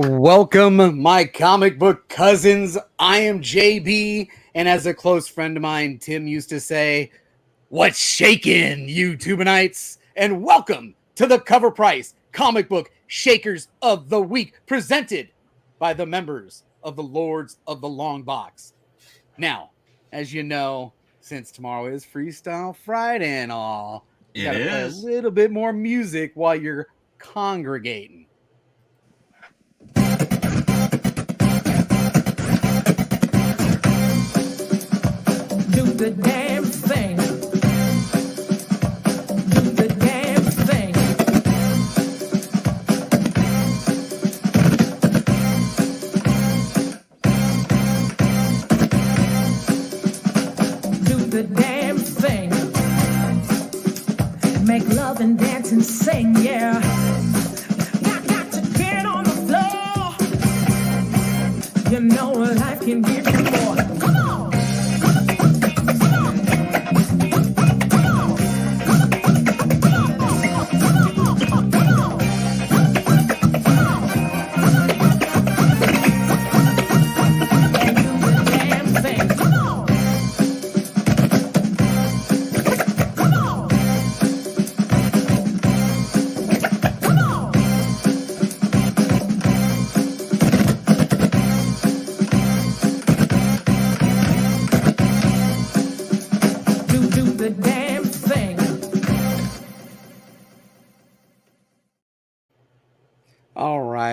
Welcome, my comic book cousins. I am JB, and as a close friend of mine, Tim used to say, "What's shaking, you Tubanites?" And welcome to the Cover Price Comic Book Shakers of the Week, presented by the members of the Lords of the Long Box. Now, as you know, since tomorrow is Freestyle Friday and all, you gotta play a little bit more music while you're congregating. Do the damn thing. Do the damn thing. Do the damn thing. Make love and dance and sing, yeah. Got to get on the floor. You know life can give you more. Come on.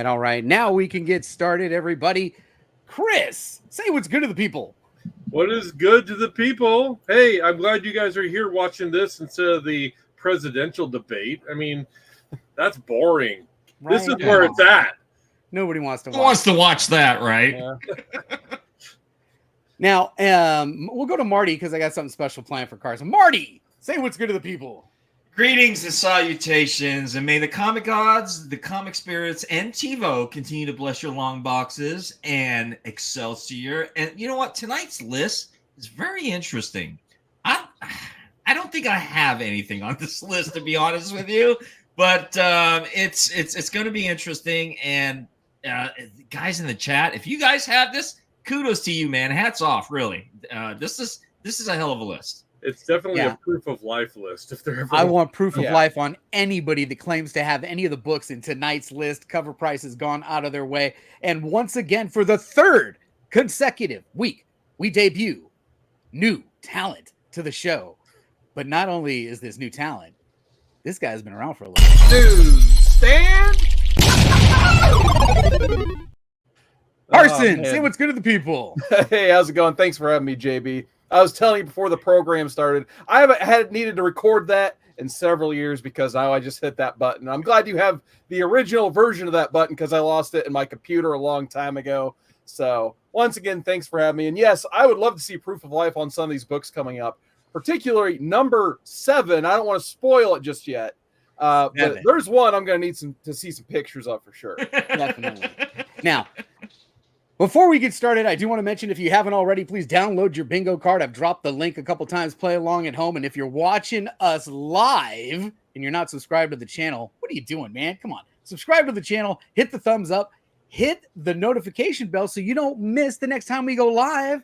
All right. Now we can get started, everybody. Chris, say what's good to the people. What is good to the people? Hey, I'm glad you guys are here watching this instead of the presidential debate. I mean, that's boring. Right? This is where it's at. Nobody wants to watch. Who wants to watch that, right? Yeah. Now, we'll go to Marty because I got something special planned for Carson. Marty, say what's good to the people. Greetings and salutations, and may the comic gods, the comic spirits, and TiVo continue to bless your long boxes and Excelsior. And you know what? Tonight's list is very interesting. I don't think I have anything on this list, to be honest with you, but it's going to be interesting. And guys in the chat, if you guys have this, kudos to you, man. Hats off, really. This is a hell of a list. It's definitely a proof of life list. If they're ever I want proof of life on anybody that claims to have any of the books in tonight's list. Cover Price has gone out of their way. And once again, for the third consecutive week, we debut new talent to the show. But not only is this new talent, this guy's been around for a little while. Dude, Stan? Carson, say what's good to the people. Hey, how's it going? Thanks for having me, JB. I was telling you before the program started, I haven't needed to record that in several years because I just hit that button. I'm glad you have the original version of that button because I lost it in my computer a long time ago. So once again, thanks for having me. And yes, I would love to see proof of life on some of these books coming up, particularly number 7. I don't want to spoil it just yet. But there's one I'm going to need to see some pictures of for sure. Definitely. Now, before we get started, I do want to mention, if you haven't already, please download your bingo card. I've dropped the link a couple times. Play along at home. And if you're watching us live and you're not subscribed to the channel, what are you doing, man? Come on. Subscribe to the channel. Hit the thumbs up. Hit the notification bell so you don't miss the next time we go live,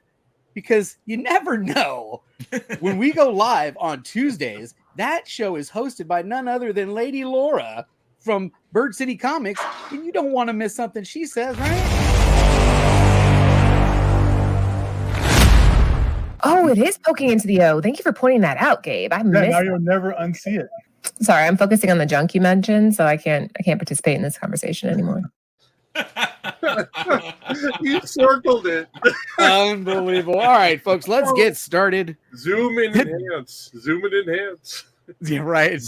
because you never know. When we go live on Tuesdays, that show is hosted by none other than Lady Laura from Bird City Comics. And you don't want to miss something she says, right? Oh, it is poking into the O. Thank you for pointing that out, Gabe. I missed. Now you'll never unsee it. Sorry, I'm focusing on the junk you mentioned, so I can't participate in this conversation anymore. You circled it. Unbelievable. All right, folks, let's get started. Zoom in enhance. Zoom and enhance. Yeah, right.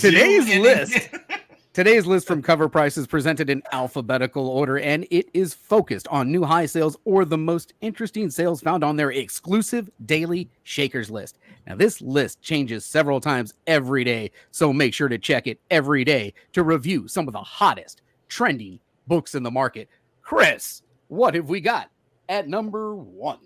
Today's list from Cover Price is presented in alphabetical order, and it is focused on new high sales or the most interesting sales found on their exclusive daily Shakers list. Now, this list changes several times every day, so make sure to check it every day to review some of the hottest, trending books in the market. Chris, what have we got at number 1?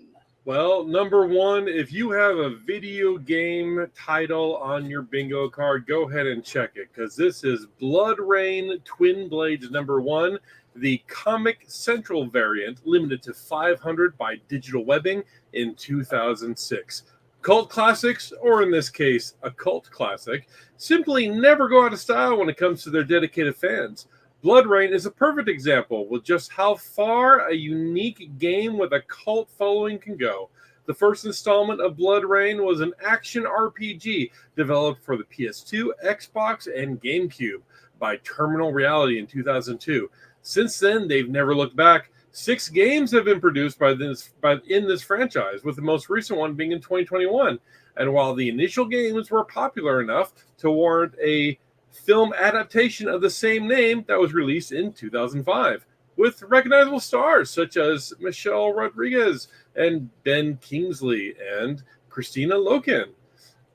Well, number 1, if you have a video game title on your bingo card, go ahead and check it, because this is Bloodrayne Twin Blades number 1. the Comic Central variant, limited to 500 by Digital Webbing in 2006. Cult classics, or in this case, a cult classic, simply never go out of style when it comes to their dedicated fans. Bloodrayne is a perfect example with just how far a unique game with a cult following can go. The first installment of Bloodrayne was an action RPG developed for the PS2, Xbox, and GameCube by Terminal Reality in 2002. Since then, they've never looked back. 6 games have been produced in this franchise, with the most recent one being in 2021. And while the initial games were popular enough to warrant a film adaptation of the same name that was released in 2005, with recognizable stars such as Michelle Rodriguez and Ben Kingsley and Christina Loken.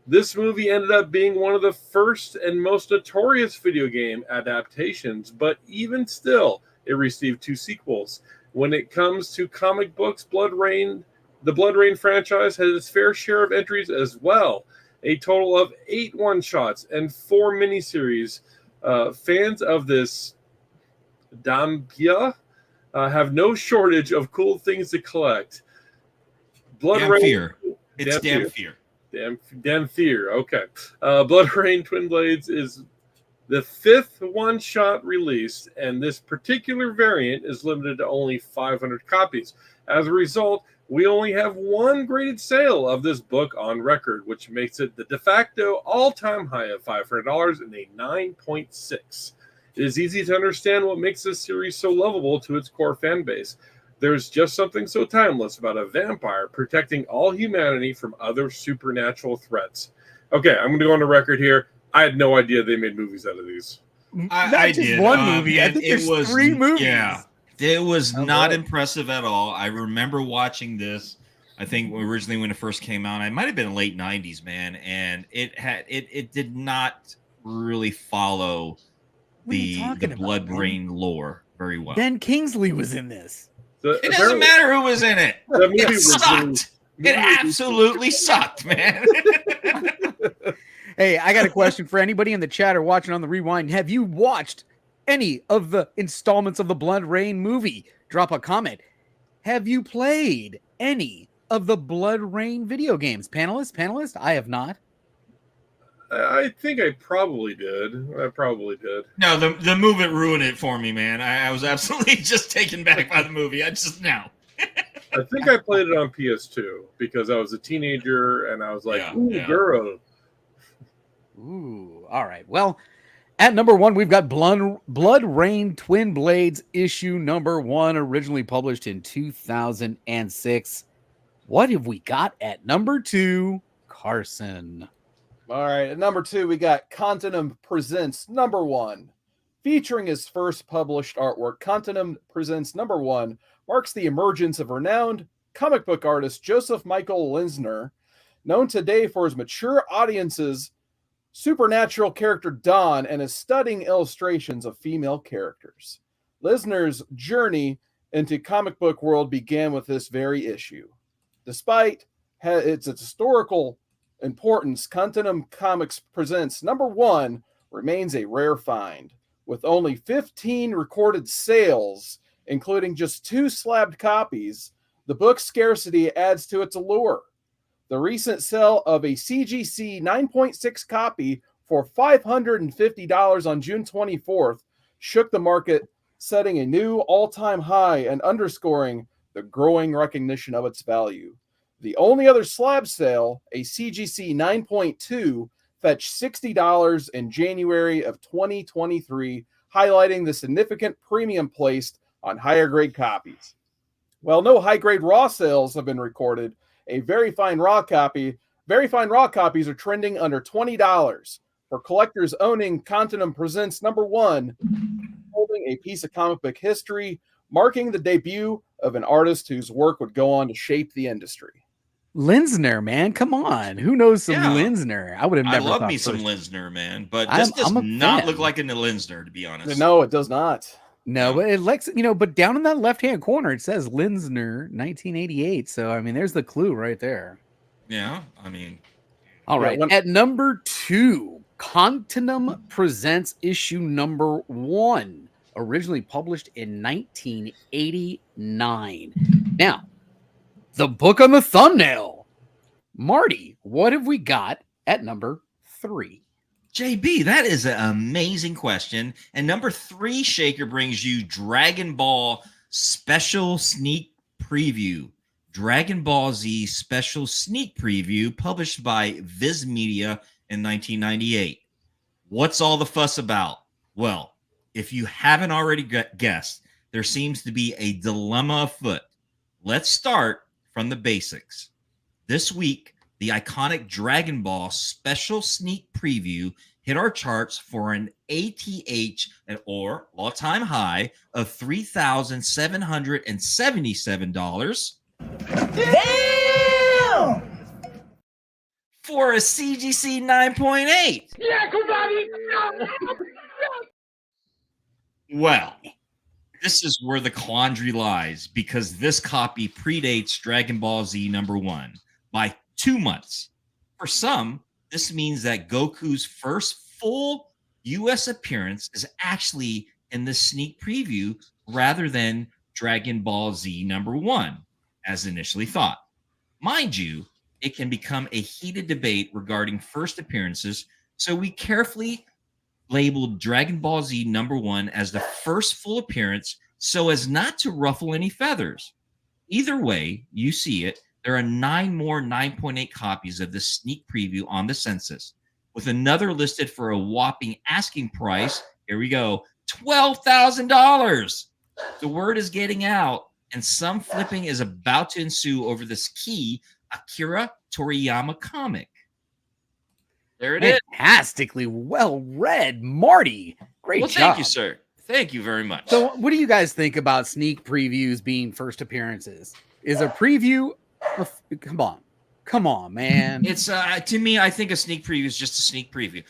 This movie ended up being one of the first and most notorious video game adaptations, but even still, it received 2 sequels. When it comes to comic books, the Bloodrayne franchise has its fair share of entries as well. A total of 8 one-shots and 4 miniseries. Fans of this Dampia have no shortage of cool things to collect. Damn fear. Okay. Bloodrayne Twin Blades is the 5th one-shot released, and this particular variant is limited to only 500 copies. As a result, we only have 1 graded sale of this book on record, which makes it the de facto all-time high of $500 and a 9.6. It is easy to understand what makes this series so lovable to its core fan base. There's just something so timeless about a vampire protecting all humanity from other supernatural threats. Okay, I'm going to go on the record here. I had no idea they made movies out of these. I did. One movie. I think there's 3 movies. Yeah, it was not impressive at all. I remember watching this. I think originally when it first came out, it might have been late '90s, man, and it did not really follow the Bloodrayne lore very well. Ben Kingsley was in this. It doesn't matter who was in it. It sucked. It absolutely sucked, man. Hey, I got a question for anybody in the chat or watching on the rewind. Have you watched any of the installments of the Bloodrayne movie? Drop a comment. Have you played any of the Bloodrayne video games? Panelists? I have not. I think I probably did. No, the movie ruined it for me, man. I was absolutely just taken back by the movie. I think I played it on PS2 because I was a teenager and I was like, girl. Ooh, all right. Well, at number 1, we've got Bloodrayne Twin Blades issue number 1, originally published in 2006. What have we got at number 2, Carson? All right, at number 2, we got Continuum Presents number 1. Featuring his first published artwork, Continuum Presents number 1 marks the emergence of renowned comic book artist Joseph Michael Linsner, known today for his mature audiences' supernatural character Dawn and his stunning illustrations of female characters. Linsner's journey into comic book world began with this very issue. Despite its historical importance, Continuum Comics Presents number 1 remains a rare find. With only 15 recorded sales, including just 2 slabbed copies, the book's scarcity adds to its allure. The recent sale of a CGC 9.6 copy for $550 on June 24th shook the market, setting a new all-time high and underscoring the growing recognition of its value. The only other slab sale, a CGC 9.2, fetched $60 in January of 2023, highlighting the significant premium placed on higher grade copies. While no high grade raw sales have been recorded, very fine raw copies are trending under $20. For collectors owning Continuum Presents number 1, holding a piece of comic book history, marking the debut of an artist whose work would go on to shape the industry. Linsner, man, come on. Who knows some Linsner? I would have never. I love me some Linsner, man, but this does not look like a Linsner, to be honest. No, it does not. No, but it looks, but down in that left-hand corner, it says Linsner 1988. So, I mean, there's the clue right there. Yeah, I mean. All right. At number 2, Continuum Presents issue number 1. originally published in 1989. Now, the book on the thumbnail. Marty, what have we got at number 3? JB, that is an amazing question. And number 3, Shaker, brings you Dragon Ball Special Sneak Preview. Dragon Ball Z Special Sneak Preview, published by Viz Media in 1998. What's all the fuss about? Well, if you haven't already guessed, there seems to be a dilemma afoot. Let's start from the basics. This week, the iconic Dragon Ball Special Sneak Preview hit our charts for an ATH or all-time high of $3,777. Damn! For a CGC 9.8. Well, this is where the quandary lies, because this copy predates Dragon Ball Z #1 by 2 months. For some, this means that Goku's first full US appearance is actually in the sneak preview rather than Dragon Ball Z #1, as initially thought. Mind you, it can become a heated debate regarding first appearances, so we carefully labeled Dragon Ball Z #1 as the first full appearance so as not to ruffle any feathers. Either way you see it, there are 9 more 9.8 copies of the sneak preview on the census, with another listed for a whopping asking price, here we go, $12,000. The word is getting out, and some flipping is about to ensue over this key Akira Toriyama comic. There it is. Fantastically well read, Marty. Great job. Thank you, sir. Thank you very much. So, what do you guys think about sneak previews being first appearances? Is a preview? Come on, man. It's to me, I think a sneak preview is just a sneak preview.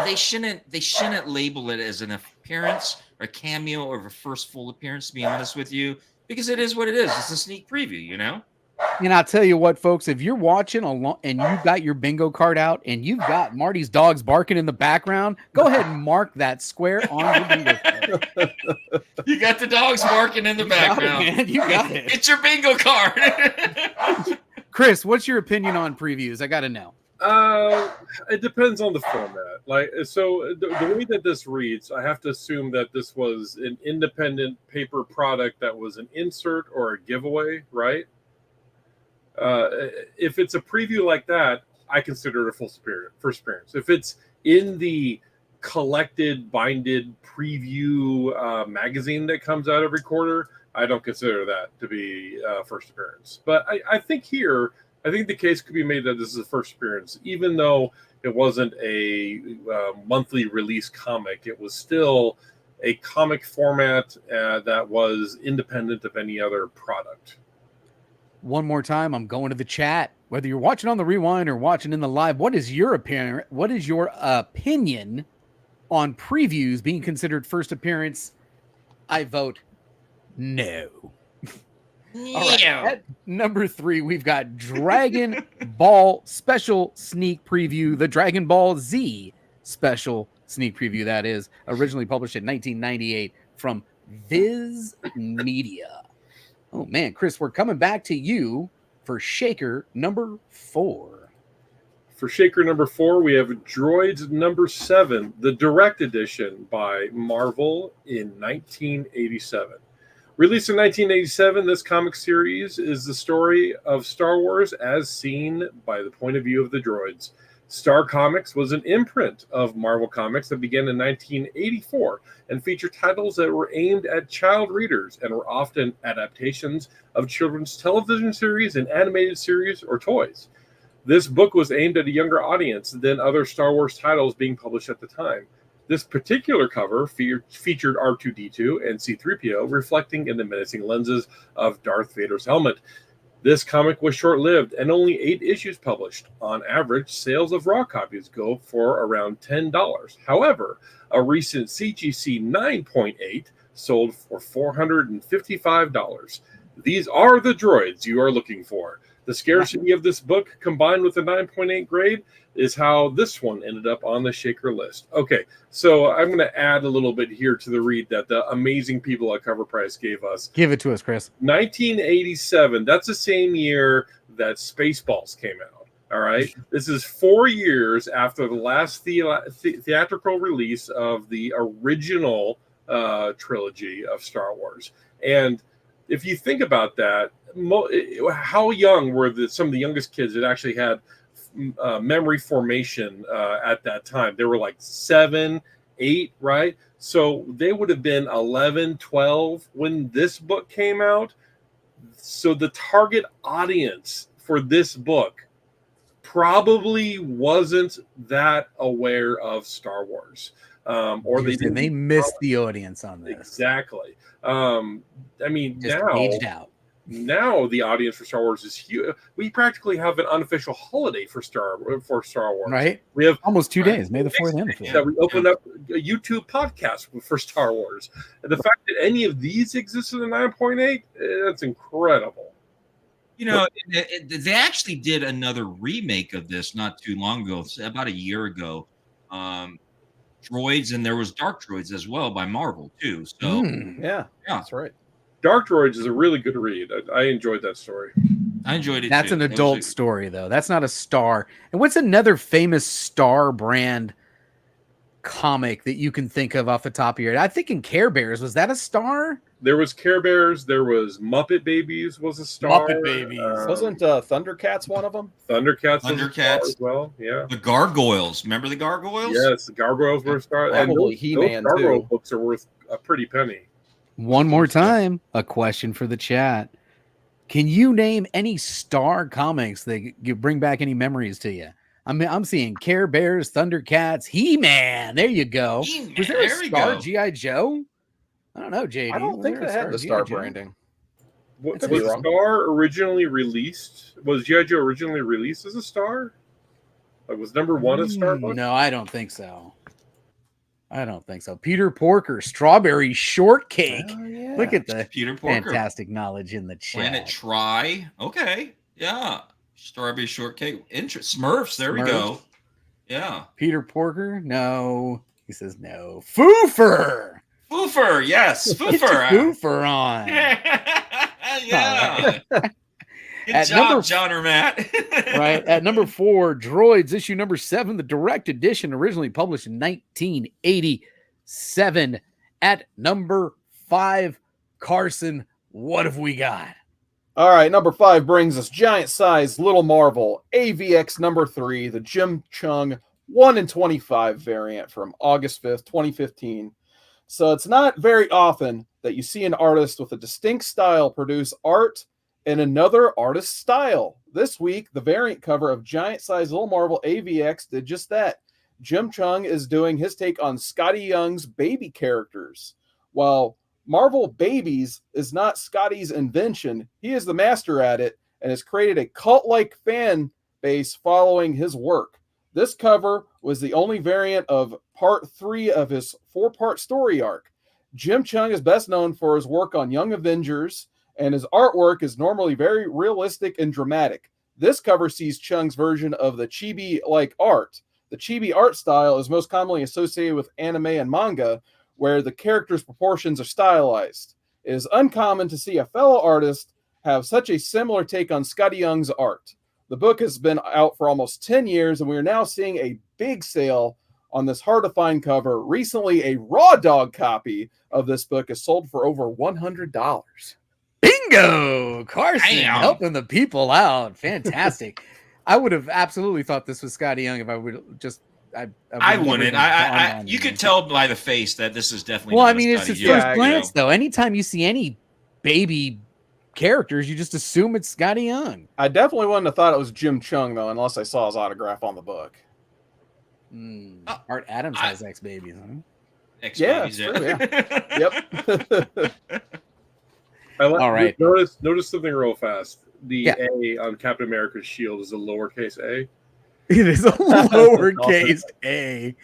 They shouldn't label it as an appearance or a cameo or a first full appearance. To be honest with you, because it is what it is. It's a sneak preview, you know. And I'll tell you what, folks, if you're watching along and you've got your bingo card out and you've got Marty's dogs barking in the background, go ahead and mark that square on your bingo card. You got the dogs barking in the background. Man, you got it. It's your bingo card. Chris, what's your opinion on previews? I got to know. It depends on the format. Like, so the way that this reads, I have to assume that this was an independent paper product that was an insert or a giveaway, right? If it's a preview like that, I consider it a first appearance. If it's in the collected, binded preview magazine that comes out every quarter, I don't consider that to be first appearance. But I think the case could be made that this is a first appearance, even though it wasn't a monthly release comic. It was still a comic format that was independent of any other product. One more time, I'm going to the chat. Whether you're watching on the rewind or watching in the live, what is your opinion on previews being considered first appearance? I vote no. All right. At number 3, we've got Dragon Ball Special Sneak Preview, the Dragon Ball Z Special Sneak Preview, that is, originally published in 1998 from Viz Media. Oh, man, Chris, we're coming back to you for Shaker number 4. For Shaker number 4, we have Droids number 7, the direct edition by Marvel in 1987. Released in 1987, this comic series is the story of Star Wars as seen by the point of view of the droids. Star Comics was an imprint of Marvel Comics that began in 1984 and featured titles that were aimed at child readers and were often adaptations of children's television series and animated series or toys. This book was aimed at a younger audience than other Star Wars titles being published at the time. This particular cover featured R2-D2 and C-3PO reflecting in the menacing lenses of Darth Vader's helmet. This comic was short-lived and only 8 issues published. On average, sales of raw copies go for around $10. However, a recent CGC 9.8 sold for $455. These are the droids you are looking for. The scarcity of this book combined with the 9.8 grade is how this one ended up on the Shaker list. Okay, so I'm going to add a little bit here to the read that the amazing people at Cover Price gave us. Give it to us, Chris. 1987, that's the same year that Spaceballs came out. All right, this is 4 years after the last theatrical release of the original trilogy of Star Wars. And if you think about that, how young were some of the youngest kids that actually had memory formation at that time? They were like 7, 8, right? So they would have been 11, 12 when this book came out. So the target audience for this book probably wasn't that aware of Star Wars. Or they missed the audience on this. Exactly. I mean, Just aged out. Now the audience for Star Wars is huge. We practically have an unofficial holiday for Star Wars. Right. We have almost 2 days, May the 4th and the 5th. That we opened up a YouTube podcast for Star Wars. And the fact that any of these exist in the 9.8, that's incredible. You know, they actually did another remake of this not too long ago, about a year ago. Droids, and there was Dark Droids as well by Marvel too. So yeah, that's right. Dark Droids is a really good read. I enjoyed that story. I enjoyed it. That's too. an adult story, though. That's not a Star. And what's another famous Star brand comic that you can think of off the top of your head? I think in Care Bears, was that a Star? There was Care Bears. There was Muppet Babies was a Star. Muppet Babies. Wasn't Thundercats one of them? Thundercats was a Star as well. Yeah. The Gargoyles. Remember the Gargoyles? Yes, the Gargoyles were a Star. Probably And those He-Man, Gargoyle too. books are worth a pretty penny. One more time, a question for the chat. Can you name any Star comics that you bring back any memories to you? I'm seeing Care Bears, Thundercats, He-Man. There you go. He-Man, Was there a there we Star go. G.I. Joe? I don't know, JD. I don't Was think there they a had the G.I. Star Joe? branding. Was Could be wrong. Star originally released? Was G.I. Joe originally released as a Star? Like, was number one a Star book? No, I don't think so. Peter Porker, Strawberry Shortcake. Oh, yeah. Look at the Peter Porker. fantastic knowledge in the chat. Planet Try. Okay. Yeah. Strawberry Shortcake. Smurfs. There we go. Yeah. Peter Porker? No. He says no. Foofer! Foofer. Yes. Get your Foofer. Foofer on. Yeah. Good At job, number- John or Matt. Right. At number 4, Droids, issue number 7, the direct edition, originally published in 1987. At number 5, Carson, what have we got? All right, number 5 brings us giant size Little Marvel AVX number 3, the Jim Chung 1 in 25 variant from August 5th, 2015. So it's not very often that you see an artist with a distinct style produce art in another artist's style. This week, the variant cover of giant size Little Marvel AVX did just that. Jim Chung is doing his take on Scotty Young's baby characters. While Marvel Babies is not Scotty's invention, he is the master at it and has created a cult-like fan base following his work. This cover was the only variant of part 3 of his 4-part story arc. Jim Chung is best known for his work on Young Avengers, and his artwork is normally very realistic and dramatic. This cover sees Chung's version of the chibi-like art. The chibi art style is most commonly associated with anime and manga, where the characters' proportions are stylized. It is uncommon to see a fellow artist have such a similar take on Scotty Young's art. The book has been out for almost 10 years, and we are now seeing a big sale on this hard-to-find cover. Recently, a raw dog copy of this book is sold for over $100. Bingo! Carson Damn. helping the people out. Fantastic. I would have absolutely thought this was Scotty Young if I would just. I wouldn't. You could tell by the face that this is definitely. Well, not I mean, a it's Scotty his Young, first glance, though. Anytime you see any baby characters, you just assume it's Scotty Young. I definitely wouldn't have thought it was Jim Chung, though, unless I saw his autograph on the book. Art Adams has ex-babies, huh? Ex-babies, Yeah, it's true, Yep. All right. Notice something real fast. The Yeah. A on Captain America's shield is a lowercase a. It is a lowercase a.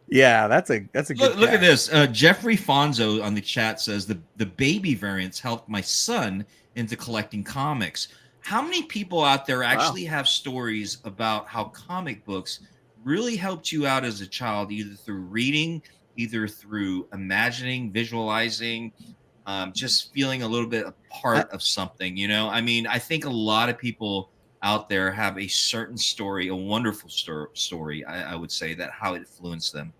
Yeah, that's a good. Look at catch. this. Jeffrey Fonzo on the chat says the baby variants helped my son into collecting comics. How many people out there actually have stories about how comic books really helped you out as a child, either through reading, either through imagining, visualizing, just feeling a little bit a part of something, you know? I mean, I think a lot of people out there have a certain story, a wonderful story, I would say, that how it influenced them.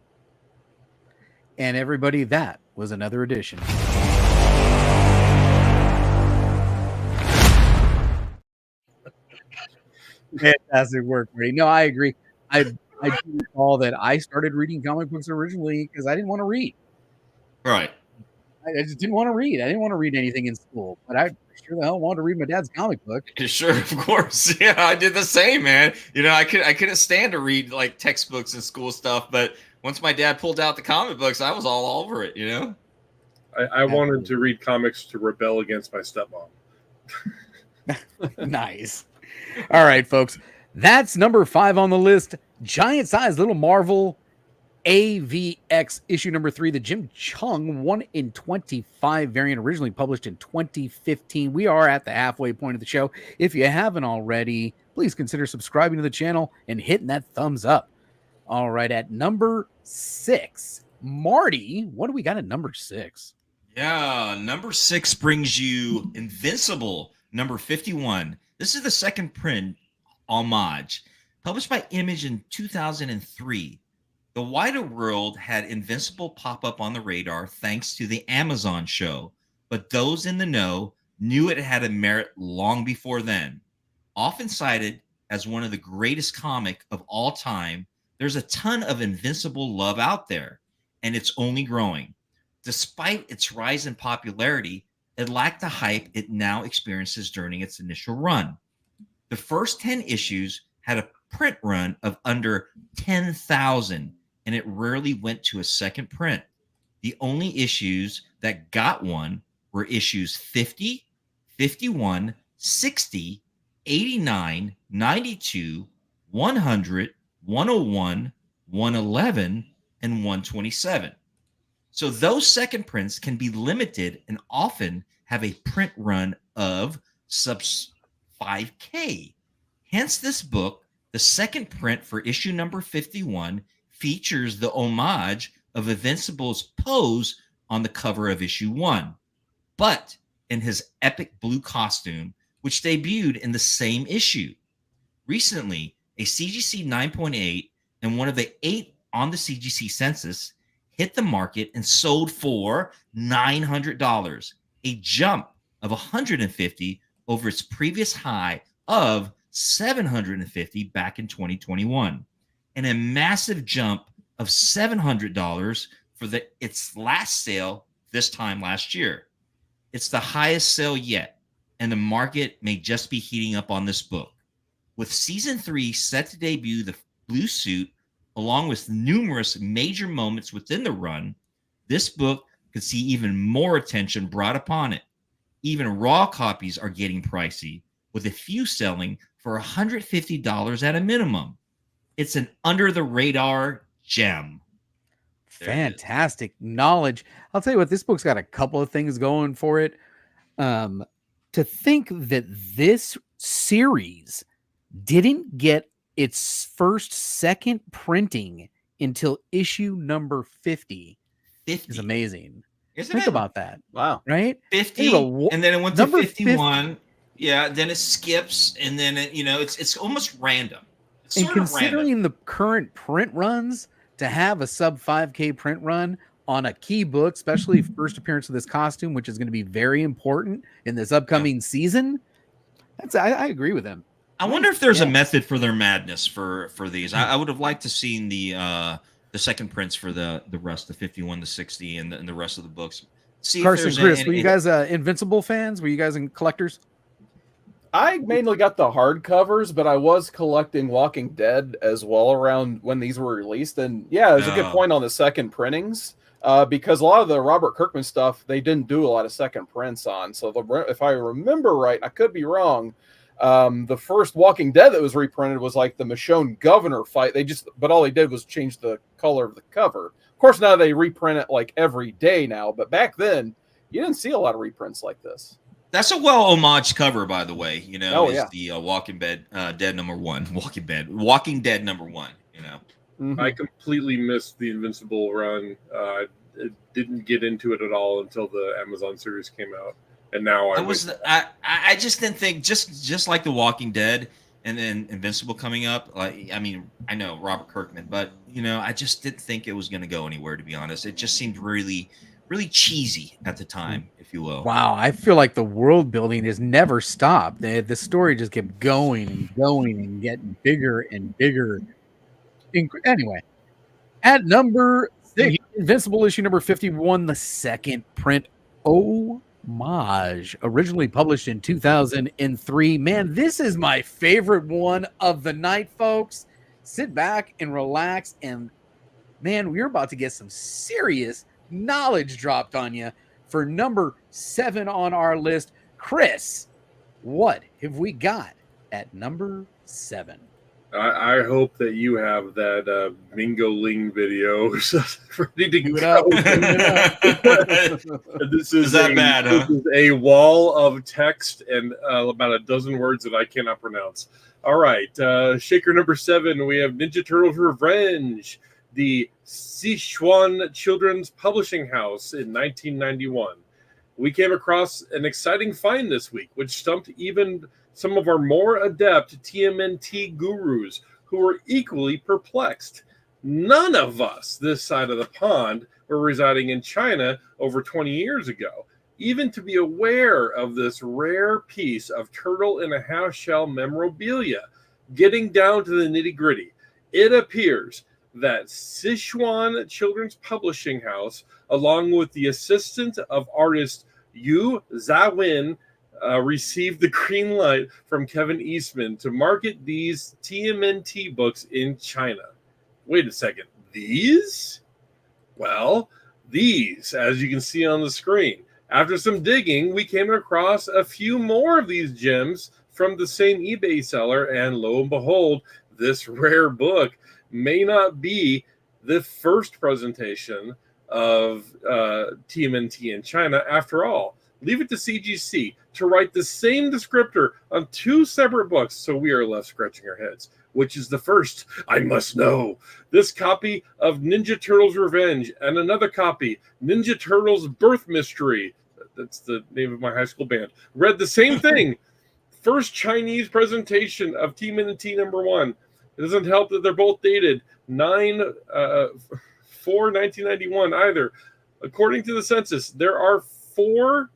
And everybody, that was another edition. Fantastic work, Brady. No, I agree. I do recall that I started reading comic books originally because I didn't want to read. Right. I just didn't want to read. I didn't want to read anything in school, but I sure the hell wanted to read my dad's comic book. Sure, of course. Yeah, I did the same, man. You know, I couldn't stand to read like textbooks and school stuff, but once my dad pulled out the comic books, I was all over it, you know? I wanted to read comics to rebel against my stepmom. Nice. All right, folks. That's number 5 on the list. Giant size little Marvel AVX issue number 3, the Jim Chung 1 in 25 variant, originally published in 2015. We are at the halfway point of the show. If you haven't already, please consider subscribing to the channel and hitting that thumbs up. All right, at number 6, Marty, what do we got at number 6? Yeah, number 6 brings you Invincible, number 51. This is the second print homage, published by Image in 2003. The wider world had Invincible pop up on the radar thanks to the Amazon show, but those in the know knew it had a merit long before then. Often cited as one of the greatest comic of all time, there's a ton of Invincible love out there, and it's only growing. Despite its rise in popularity, it lacked the hype it now experiences during its initial run. The first 10 issues had a print run of under 10,000, and it rarely went to a second print. The only issues that got one were issues 50, 51, 60, 89, 92, 100, 101, 111, and 127. So those second prints can be limited and often have a print run of sub 5K. Hence this book, the second print for issue number 51, features the homage of Invincible's pose on the cover of issue 1, but in his epic blue costume, which debuted in the same issue. Recently, a CGC 9.8 and one of the 8 on the CGC census hit the market and sold for $900, a jump of $150 over its previous high of $750 back in 2021, and a massive jump of $700 for its last sale this time last year. It's the highest sale yet, and the market may just be heating up on this book. With season 3 set to debut the blue suit, along with numerous major moments within the run, this book could see even more attention brought upon it. Even raw copies are getting pricey, with a few selling for $150 at a minimum. It's an under-the-radar gem. Fantastic knowledge. I'll tell you what, this book's got a couple of things going for it. To think that this series didn't get its second printing until issue number 50 is amazing. Think about that. Wow. Right? 50, and then it went to 51. 50. Yeah, then it skips, and then it's almost random. It's and considering the current print runs, to have a sub 5K print run on a key book, especially first appearance of this costume, which is going to be very important in this upcoming season, I agree with him. I wonder if there's a method for their madness for these. I would have liked to seen the second prints for the rest, the 51, the 60, and the rest of the books. See, Carson, Chris, were you guys Invincible fans? Were you guys in collectors? I mainly got the hardcovers, but I was collecting Walking Dead as well around when these were released. And yeah, there's a good point on the second printings, because a lot of the Robert Kirkman stuff, they didn't do a lot of second prints on. So if I remember right, I could be wrong, the first Walking Dead that was reprinted was like the Michonne Governor fight. But all they did was change the color of the cover. Of course, now they reprint it like every day now, but back then you didn't see a lot of reprints like this. That's a well homage cover, by the way. You know, Oh, is yeah. the Walking Dead #1, Walking Dead #1. You know, Mhm. I completely missed the Invincible run. I didn't get into it at all until the Amazon series came out, and now I just didn't think just like the Walking Dead and then Invincible coming up. Like, I mean, I know Robert Kirkman, but you know, I just didn't think it was going to go anywhere. To be honest, it just seemed really cheesy at the time, if you will. Wow, I feel like the world building has never stopped. The story just kept going and going and getting bigger and bigger. Anyway, at number 6, Invincible issue number 51, the second print homage, originally published in 2003. Man, this is my favorite one of the night, folks. Sit back and relax, and man, we're about to get some serious knowledge dropped on you for number 7 on our list. Chris, what have we got at number 7? I hope that you have that Bingo Ling video ready to Do it go. up. This Is that bad, huh? This is a wall of text and about a dozen words that I cannot pronounce. All right, shaker number 7, we have Ninja Turtles Revenge, the Sichuan Children's Publishing House in 1991. We came across an exciting find this week, which stumped even some of our more adept TMNT gurus who were equally perplexed. None of us this side of the pond were residing in China over 20 years ago, even to be aware of this rare piece of turtle in a half shell memorabilia. Getting down to the nitty-gritty, it appears that Sichuan Children's Publishing House, along with the assistant of artist Yu Zawin, received the green light from Kevin Eastman to market these TMNT books in China. Wait a second, these? Well, these, as you can see on the screen. After some digging, we came across a few more of these gems from the same eBay seller, and lo and behold, this rare book may not be the first presentation of TMNT in China after all. Leave it to CGC to write the same descriptor on 2 separate books, so we are left scratching our heads. Which is the first? I must know. This copy of Ninja Turtles Revenge and another copy, Ninja Turtles Birth Mystery, that's the name of my high school band, read the same thing. First Chinese presentation of TMNT #1. It doesn't help that they're both dated 9/4/1991 either. According to the census, there are 4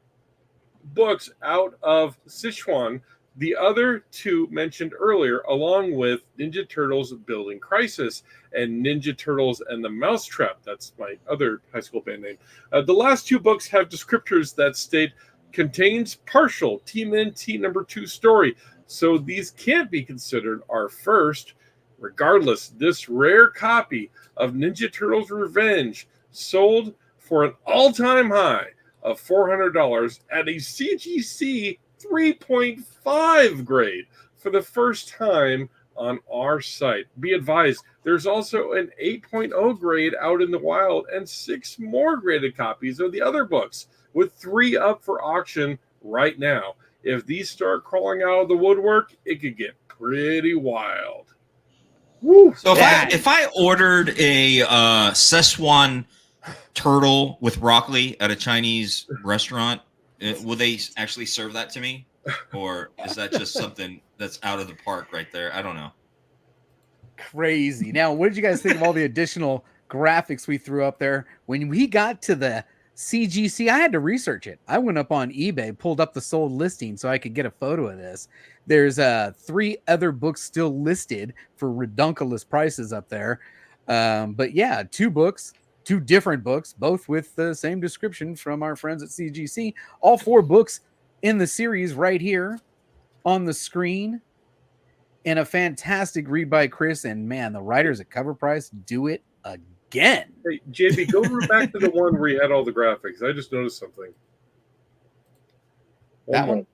books out of Sichuan, the other 2 mentioned earlier, along with Ninja Turtles Building Crisis and Ninja Turtles and the Mousetrap. That's my other high school band name. The last 2 books have descriptors that state contains partial TMNT #2 story, so these can't be considered our first. Regardless, this rare copy of Ninja Turtles Revenge sold for an all-time high of $400 at a CGC 3.5 grade for the first time on our site. Be advised, there's also an 8.0 grade out in the wild and 6 more graded copies of the other books, with 3 up for auction right now. If these start crawling out of the woodwork, it could get pretty wild. Woo. So Yeah. if I ordered a Szechuan turtle with broccoli at a Chinese restaurant, will they actually serve that to me, or is that just something that's out of the park right there? I don't know. Crazy. Now, what did you guys think of all the additional graphics we threw up there? When we got to the CGC, I had to research it. I went up on eBay, pulled up the sold listing so I could get a photo of this. There's 3 other books still listed for redunculous prices up there. But yeah, 2 books, 2 different books, both with the same description from our friends at CGC. All 4 books in the series right here on the screen. And a fantastic read by Chris. And man, the writers at Cover Price do it again. Hey, JB, go back to the one where you had all the graphics. I just noticed something. That one?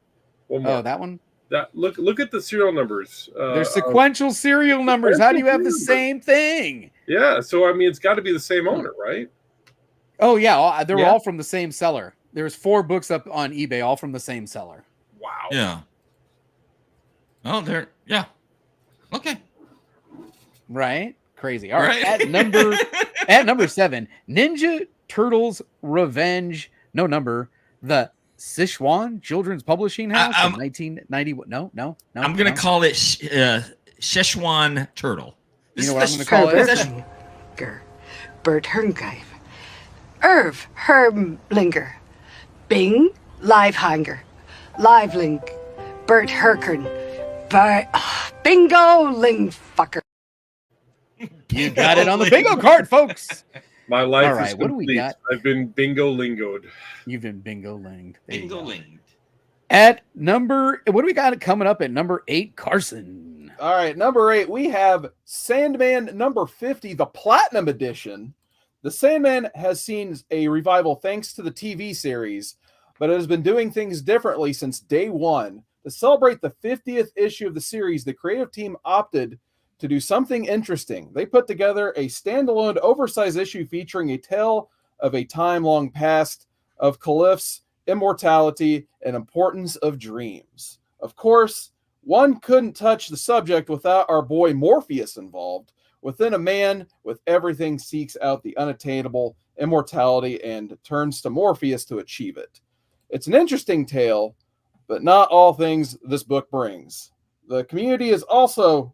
One more. Oh, that one? That look at the serial numbers. There's sequential serial numbers. How do you have the same thing? Yeah, so I mean, it's got to be the same owner, right? Oh yeah, they're Yeah. all from the same seller. There's 4 books up on eBay, all from the same seller. Wow. Yeah. Oh, there. Yeah. Okay. Right? Crazy. All right. Right. At number 7, Ninja Turtles Revenge. No number. The Sichuan Children's Publishing House I'm- of 1990. No. I'm gonna call it Szechuan Turtle. You know what I'm gonna call it? Herberlinger, Bert Herngreif, Irv Hermlinger, Bing Livehanger, Liveling, Bert Herkern, Bingo Lingfucker. You got it on the bingo card, folks. My life All right, is what do we complete. got? I've been bingo lingoed. You've been bingo linged. There you Bingo go. Linged. At number, what do we got coming up at number 8, Carson? All right, number 8, we have Sandman number 50, the Platinum Edition. The Sandman has seen a revival thanks to the TV series, but it has been doing things differently since day one. To celebrate the 50th issue of the series, the creative team opted to do something interesting. They put together a standalone oversized issue featuring a tale of a time long past, of Caliph's immortality and importance of dreams. Of course, one couldn't touch the subject without our boy Morpheus involved. Within a man with everything seeks out the unattainable immortality and turns to Morpheus to achieve it. It's an interesting tale, but not all things this book brings. The community has also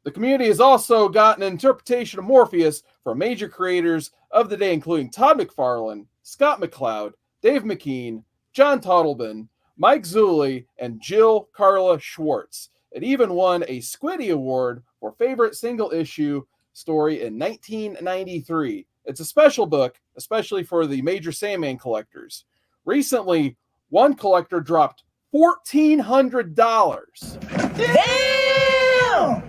gotten an interpretation of Morpheus from major creators of the day, including Todd McFarlane, Scott McCloud, Dave McKean, John Toddleben, Mike Zulli, and Jill Carla Schwartz. It even won a Squiddy Award for favorite single issue story in 1993. It's a special book, especially for the major Sandman collectors. Recently, one collector dropped $1,400 Damn!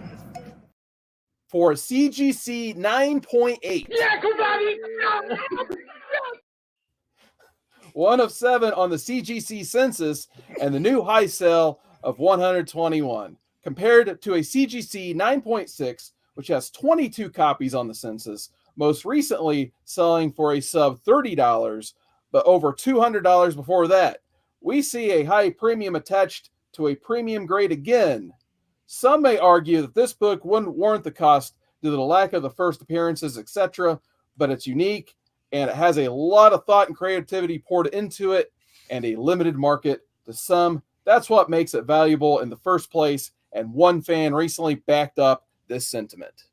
for a CGC 9.8. One of 7 on the CGC census, and the new high sell of 121, compared to a CGC 9.6, which has 22 copies on the census, most recently selling for a sub $30, but over $200 before that. We see a high premium attached to a premium grade again. Some may argue that this book wouldn't warrant the cost due to the lack of the first appearances, etc., but it's unique, and it has a lot of thought and creativity poured into it, and a limited market to some. That's what makes it valuable in the first place, and one fan recently backed up this sentiment.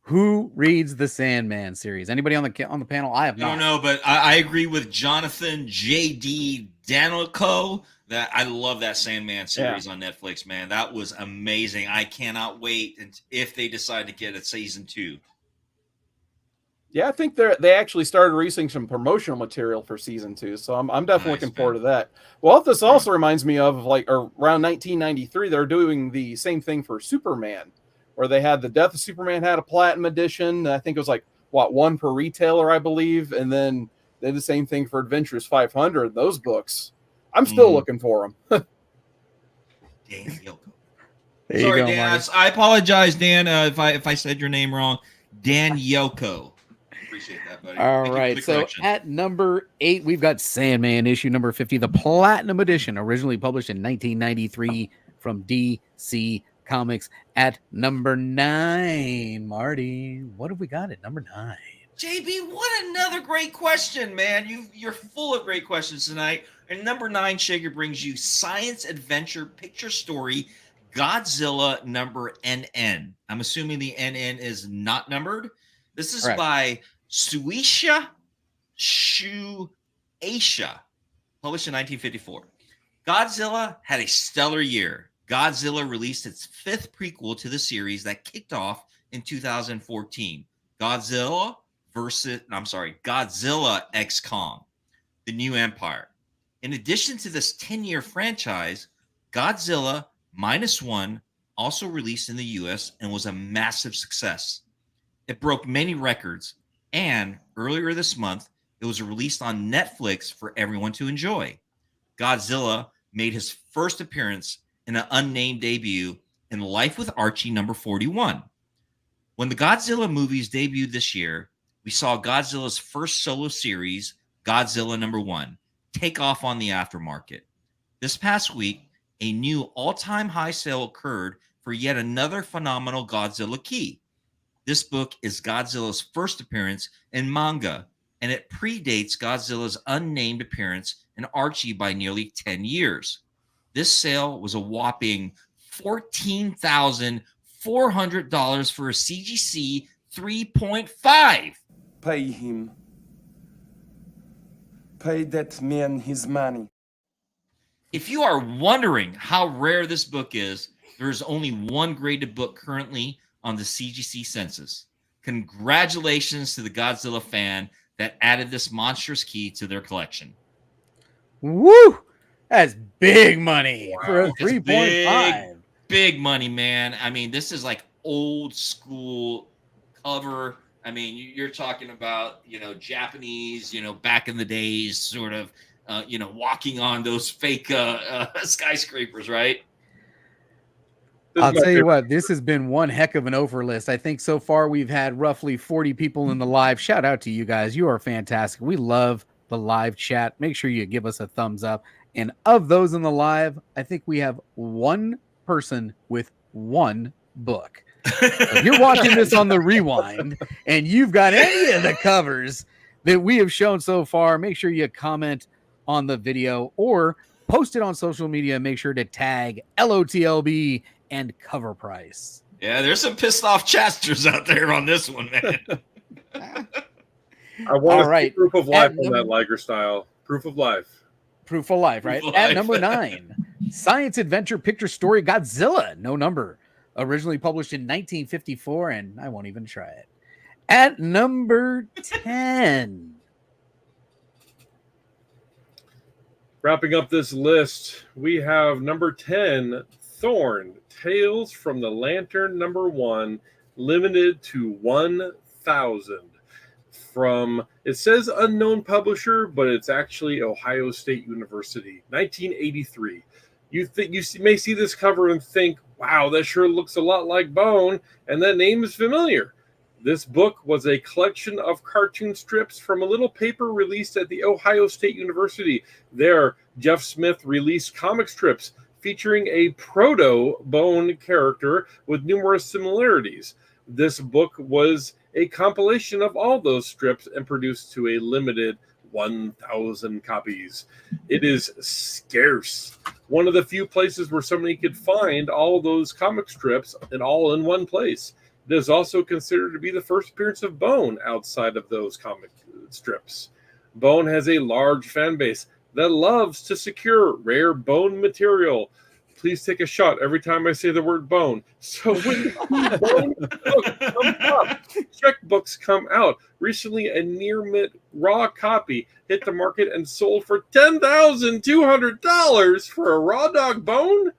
Who reads the Sandman series? Anybody on the panel? I have I not. don't know, but I agree with Jonathan J.D. Danico that I love that Sandman series on Netflix, man. That was amazing. I cannot wait if they decide to get a season 2. Yeah, I think they actually started releasing some promotional material for season 2, so I'm definitely looking forward to that. Well, this also reminds me of around 1993, they're doing the same thing for Superman, where they had the Death of Superman had a platinum edition. I think it was one per retailer, I believe, and then they did the same thing for Adventures 500. Those books, I'm still looking for them. Dan Yoko. There you Sorry, go, Dan. Marty. I apologize, Dan, if I said your name wrong. Dan Yoko. Appreciate that, buddy. All Thank you for right. the So correction. at number 8, we've got Sandman issue number 50, the Platinum Edition, originally published in 1993 from DC Comics. At number 9, Marty, what have we got at number 9? JB, what another great question, man. You're full of great questions tonight. And number 9, Shaker brings you science adventure picture story Godzilla number NN. I'm assuming the NN is not numbered. This is Correct. by Suisha Shueisha, published in 1954. Godzilla had a stellar year. Godzilla released its 5th prequel to the series that kicked off in 2014. Godzilla X Kong, The New Empire. In addition to this 10-year franchise, Godzilla -1 also released in the US and was a massive success. It broke many records, and earlier this month, it was released on Netflix for everyone to enjoy. Godzilla made his first appearance in an unnamed debut in Life with Archie number 41. When the Godzilla movies debuted this year, we saw Godzilla's first solo series, Godzilla #1, take off on the aftermarket. This past week, a new all-time high sale occurred for yet another phenomenal Godzilla key. This book is Godzilla's first appearance in manga, and it predates Godzilla's unnamed appearance in Archie by nearly 10 years. This sale was a whopping $14,400 for a CGC 3.5. Pay him. Pay that man his money. If you are wondering how rare this book is, there's only one graded book currently on the CGC census. Congratulations to the Godzilla fan that added this monstrous key to their collection. Woo! That's big money for a 3.5. Big money, man. I mean, this is like old school cover. I mean, you're talking about, Japanese, back in the days, sort of, walking on those fake skyscrapers, right? I'll tell you what, this has been one heck of an over list. I think so far we've had roughly 40 people in the live. Shout out to you guys. You are fantastic. We love the live chat. Make sure you give us a thumbs up. And of those in the live, I think we have one person with one book. So if you're watching this on the rewind and you've got any of the covers that we have shown so far, make sure you comment on the video or post it on social media. Make sure to tag LOTLB and cover price. Yeah, there's some pissed off chasters out there on this one, man. I want to see proof of life on that Liger style. Proof of life. Proof of life, right? At number 9, science adventure picture story Godzilla, no number. Originally published in 1954, and I won't even try it. At number 10. Wrapping up this list, we have number 10, Thorn Tales from the Lantern #1, limited to 1,000. From, it says unknown publisher, but it's actually Ohio State University, 1983. You may see this cover and think, wow, that sure looks a lot like Bone, and that name is familiar. This book was a collection of cartoon strips from a little paper released at the Ohio State University. There, Jeff Smith released comic strips featuring a proto-Bone character with numerous similarities. This book was a compilation of all those strips and produced to a limited 1,000 copies. It is scarce. One of the few places where somebody could find all those comic strips and all in one place. It is also considered to be the first appearance of Bone outside of those comic strips. Bone has a large fan base that loves to secure rare Bone material. Please take a shot every time I say the word Bone. So when the Bone book comes up, checkbooks come out. Recently, a near mint raw copy hit the market and sold for $10,200 for a raw dog Bone.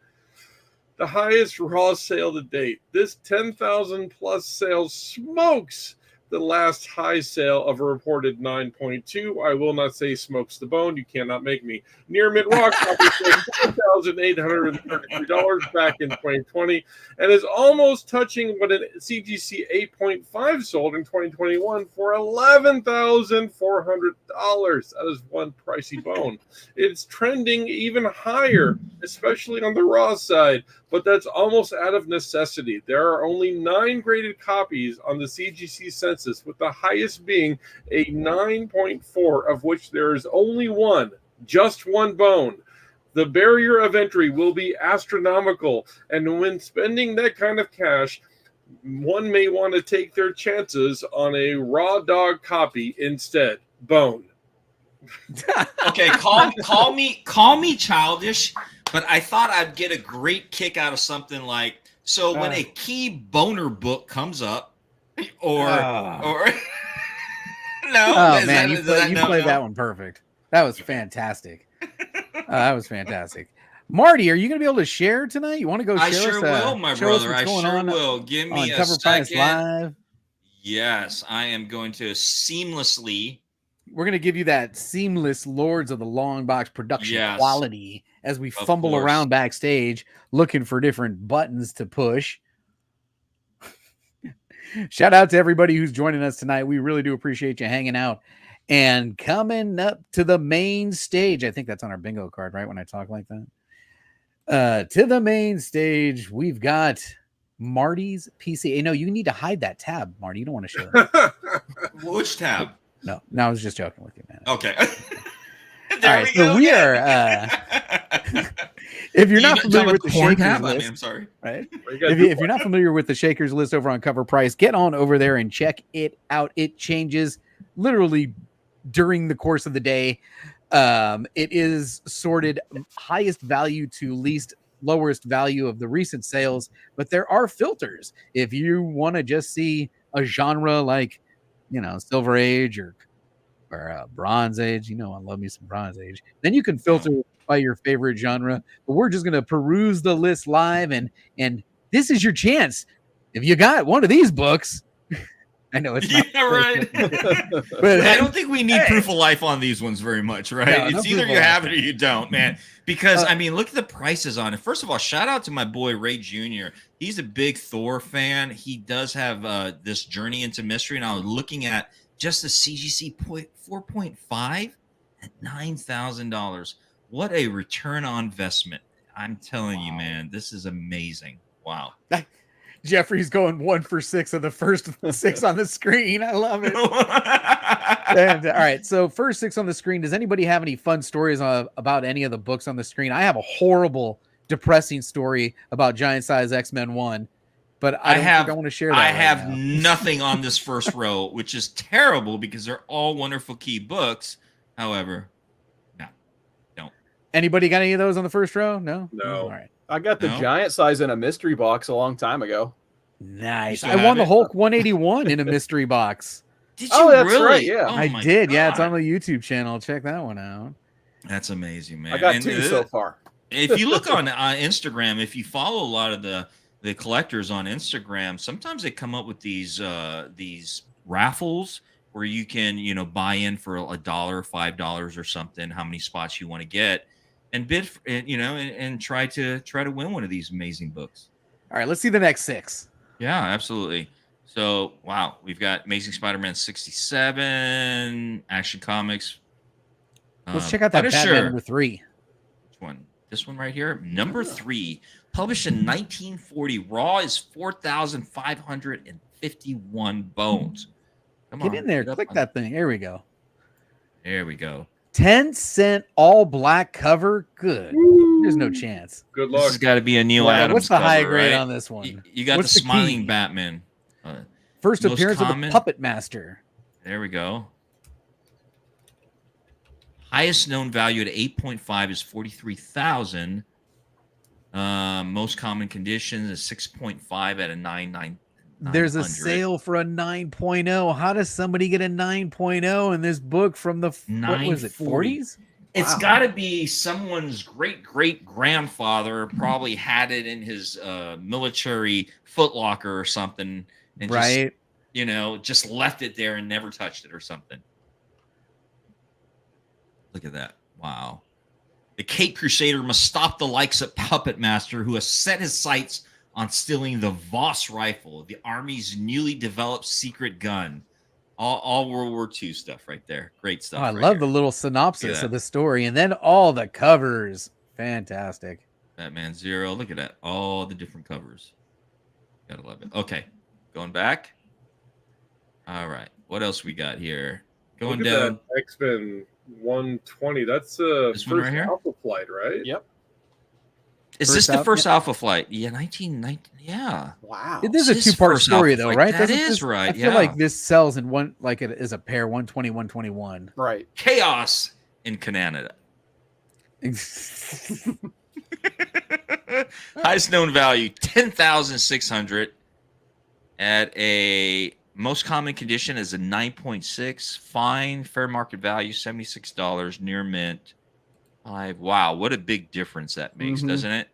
The highest raw sale to date. This 10,000 plus sales smokes the last high sale of a reported 9.2. I will not say smokes the bone. You cannot make me. Near Mint Rock sold $1,833 back in 2020 and is almost touching what a CGC 8.5 sold in 2021 for $11,400. That is one pricey bone. It's trending even higher, especially on the raw side, but that's almost out of necessity. There are only 9 graded copies on the CGC census, with the highest being a 9.4, of which there is only one, just one bone. The barrier of entry will be astronomical, and when spending that kind of cash, one may want to take their chances on a raw dog copy instead. Bone. Okay, call me childish, but I thought I'd get a great kick out of something like, so when a key boner book comes up, or no, oh man, you played that one perfect. That was fantastic. That was fantastic. Marty, are you going to be able to share tonight? You want to go share? I sure will, my brother. I sure will. Give me a second. Live. Yes, I am going to seamlessly. We're going to give you that seamless Lords of the Long Box production quality as we fumble around backstage looking for different buttons to push. Shout out to everybody who's joining us tonight. We really do appreciate you hanging out. And coming up to the main stage, I think that's on our bingo card, right? When I talk like that. To the main stage, we've got Marty's PC. No, you need to hide that tab, Marty. You don't want to show that. Which tab? No, I was just joking with you, man. Okay. All right, so we are. If you're not familiar with the Shakers list, I'm sorry. Right? If you're not familiar with the Shakers list over on Cover Price, get on over there and check it out. It changes literally during the course of the day. It is sorted highest value to least lowest value of the recent sales, but there are filters. If you want to just see a genre like, Silver Age or Bronze Age, I love me some Bronze Age, then you can filter by your favorite genre. But we're just going to peruse the list live, and this is your chance. If you got one of these books, I know it's not right. But I don't think we need proof of life on these ones very much, right? No, it's either you have it or you don't, man. Because look at the prices on it. First of all, shout out to my boy Ray Jr. He's a big Thor fan. He does have this Journey into Mystery, and I was looking at just the CGC 4.5 at $9,000. What a return on investment! I'm telling you, man, this is amazing. Wow. Jeffrey's going 1 for 6 of the first 6 on the screen. I love it. And, all right, so first 6 on the screen. Does anybody have any fun stories about any of the books on the screen? I have a horrible, depressing story about Giant Size X-Men 1, but I think I want to share that. I have nothing on this first row, which is terrible because they're all wonderful key books. However, no, don't. Anybody got any of those on the first row? No? No. All right. I got the giant size in a mystery box a long time ago. Nice. I won the Hulk 181 in a mystery box. Did you that's really? right, yeah. I did. God. Yeah, it's on the YouTube channel. Check that one out. That's amazing, man. I got 2 so far. If you look on Instagram, if you follow a lot of the collectors on Instagram, sometimes they come up with these raffles where you can, buy in for $1, $5 or something, how many spots you want to get, and bid, and try to win one of these amazing books. All right, let's see the next 6. Yeah, absolutely. So, wow, we've got Amazing Spider-Man 67, Action Comics. Let's check out that Batman number 3. Which one? This one right here, number 3, published in 1940. Raw is 4,551 bones. Come on, get in there, click that thing. There we go. There we go. 10-cent all black cover. Good. There's no chance. Good luck. This has got to be a Neil Adams. What's the cover, high grade right? on this one? You got the smiling Batman. First appearance of the Puppet Master. There we go. Highest known value at 8.5 is 43,000. Most common conditions is 6.5 at a 9.9. There's a sale for a 9.0. How does somebody get a 9.0 in this book from the what was it, 40s? It's got to be someone's great grandfather probably had it in his military footlocker or something, and right, just left it there and never touched it or something. Look at that! Wow, the Cape Crusader must stop the likes of Puppet Master, who has set his sights on stealing the Voss rifle, the Army's newly developed secret gun. All World War II stuff right there. Great stuff. I love the little synopsis of the story, and then all the covers. Fantastic. Batman Zero. Look at that. All the different covers. Gotta love it. Okay, going back. All right. What else we got here? Going down. X-Men 120. That's this first one right here? Alpha Flight, right? Yep. Is this the first Alpha Flight? Yeah, 1990. Yeah. Wow. This is a 2-part story, though, right? That is right. I feel like this sells in one, like it is a pair, 120, 121. Right. Chaos in Canada. Highest known value 10,600. At a most common condition is a 9.6. Fine. Fair market value $76. Near mint. Wow, what a big difference that makes, doesn't it?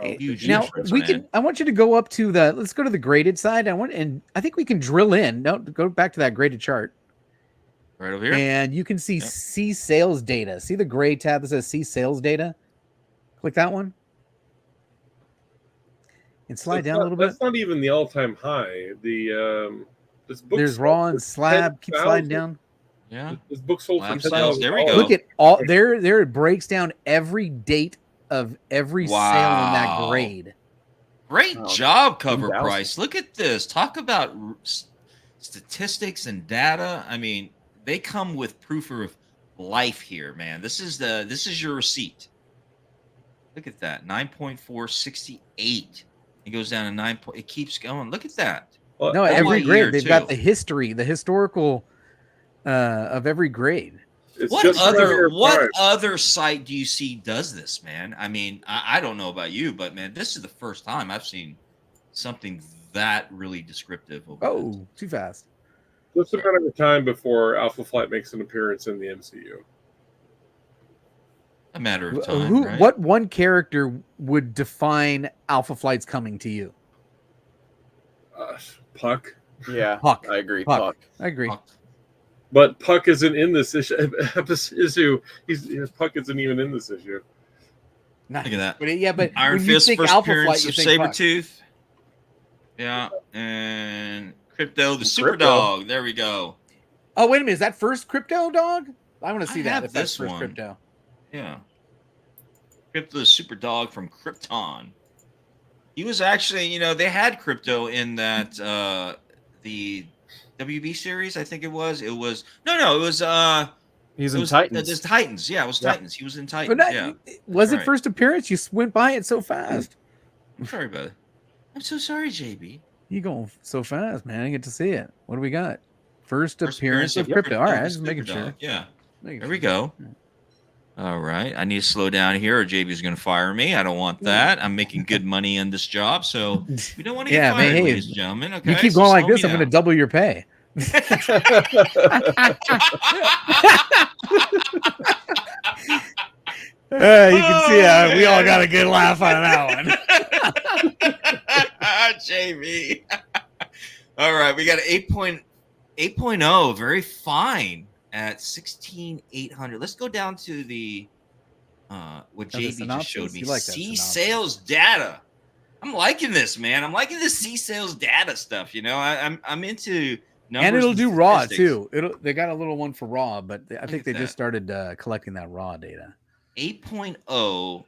Huge difference, man. I want you to go up to let's go to the graded side. I think we can drill in. No, go back to that graded chart. Right over here. And you can see sales data. See the gray tab that says see sales data? Click that one. And slide down a little bit. That's not even the all-time high. This book. There's Raw and Slab. Keep sliding down. Yeah. This book sold for Lab sales. $10,000. There we go. Look at all there. It breaks down every date of every sale in that Wow. grade. Great Oh, job, cover 10,000. price. Look at this. Talk about statistics and data. I mean, they come with proof of life here, man. This is your receipt. Look at that. 9.468. It goes down to 9. It keeps going. Look at that. Well, No, Every every year, grade they've got too. the history, the historical of every grade. it's What just other other site do you see does this, man? I mean, I don't know about you, but man, this is the first time I've seen something that really descriptive. Of Oh, too fast. Just a matter of time before Alpha Flight makes an appearance in the MCU. a matter of time. Who? Right? What one character would define Alpha Flight's coming to you? Puck. Yeah, Puck. I agree. Puck. Puck. I agree. But Puck isn't in this issue. Puck isn't even in this issue. Not, Look at that. but yeah, but Iron when you Fist think first Alpha appearance Flight, you of think Puck. Sabretooth. Yeah, and Crypto the Super Crypto. Dog. There we go. Oh, wait a minute. Is that first Crypto Dog? I want to see I that. have If that's this first one. Crypto. Yeah. Crypto the Super Dog from Krypton. He was actually, they had Crypto in that the WB series, I think it was. It was He's it in was Titans. There's Titans. Yeah, it was Yeah. Titans. He was in Titans. But that, Yeah. was it Right. first appearance? You went by it so fast. I'm sorry about it. I'm so sorry, JB. You going so fast, man. I get to see it. What do we got? First First appearance of Crypto Crypto. All right, the just making Super sure. Dog. Yeah. Making There we sure. go. All right. I need to slow down here or JB's going to fire me. I don't want that. I'm making good money on this job. So we don't want to get Yeah, man, fired, hey, ladies and gentlemen. Okay. You keep So going like slow this, me I'm going to down. double your pay. You can see we all got a good laugh out of that one. JB. All right. We got an 8.0. Very fine at 16,800. Let's go down to the what the JB just synopsis? showed me. You like that C synopsis. sales data. I'm liking this, man. I'm liking this C sales data stuff. I'm into numbers And it'll do raw statistics. too. They got a little one for raw, but I think at they that. just started collecting that raw data. 8.0,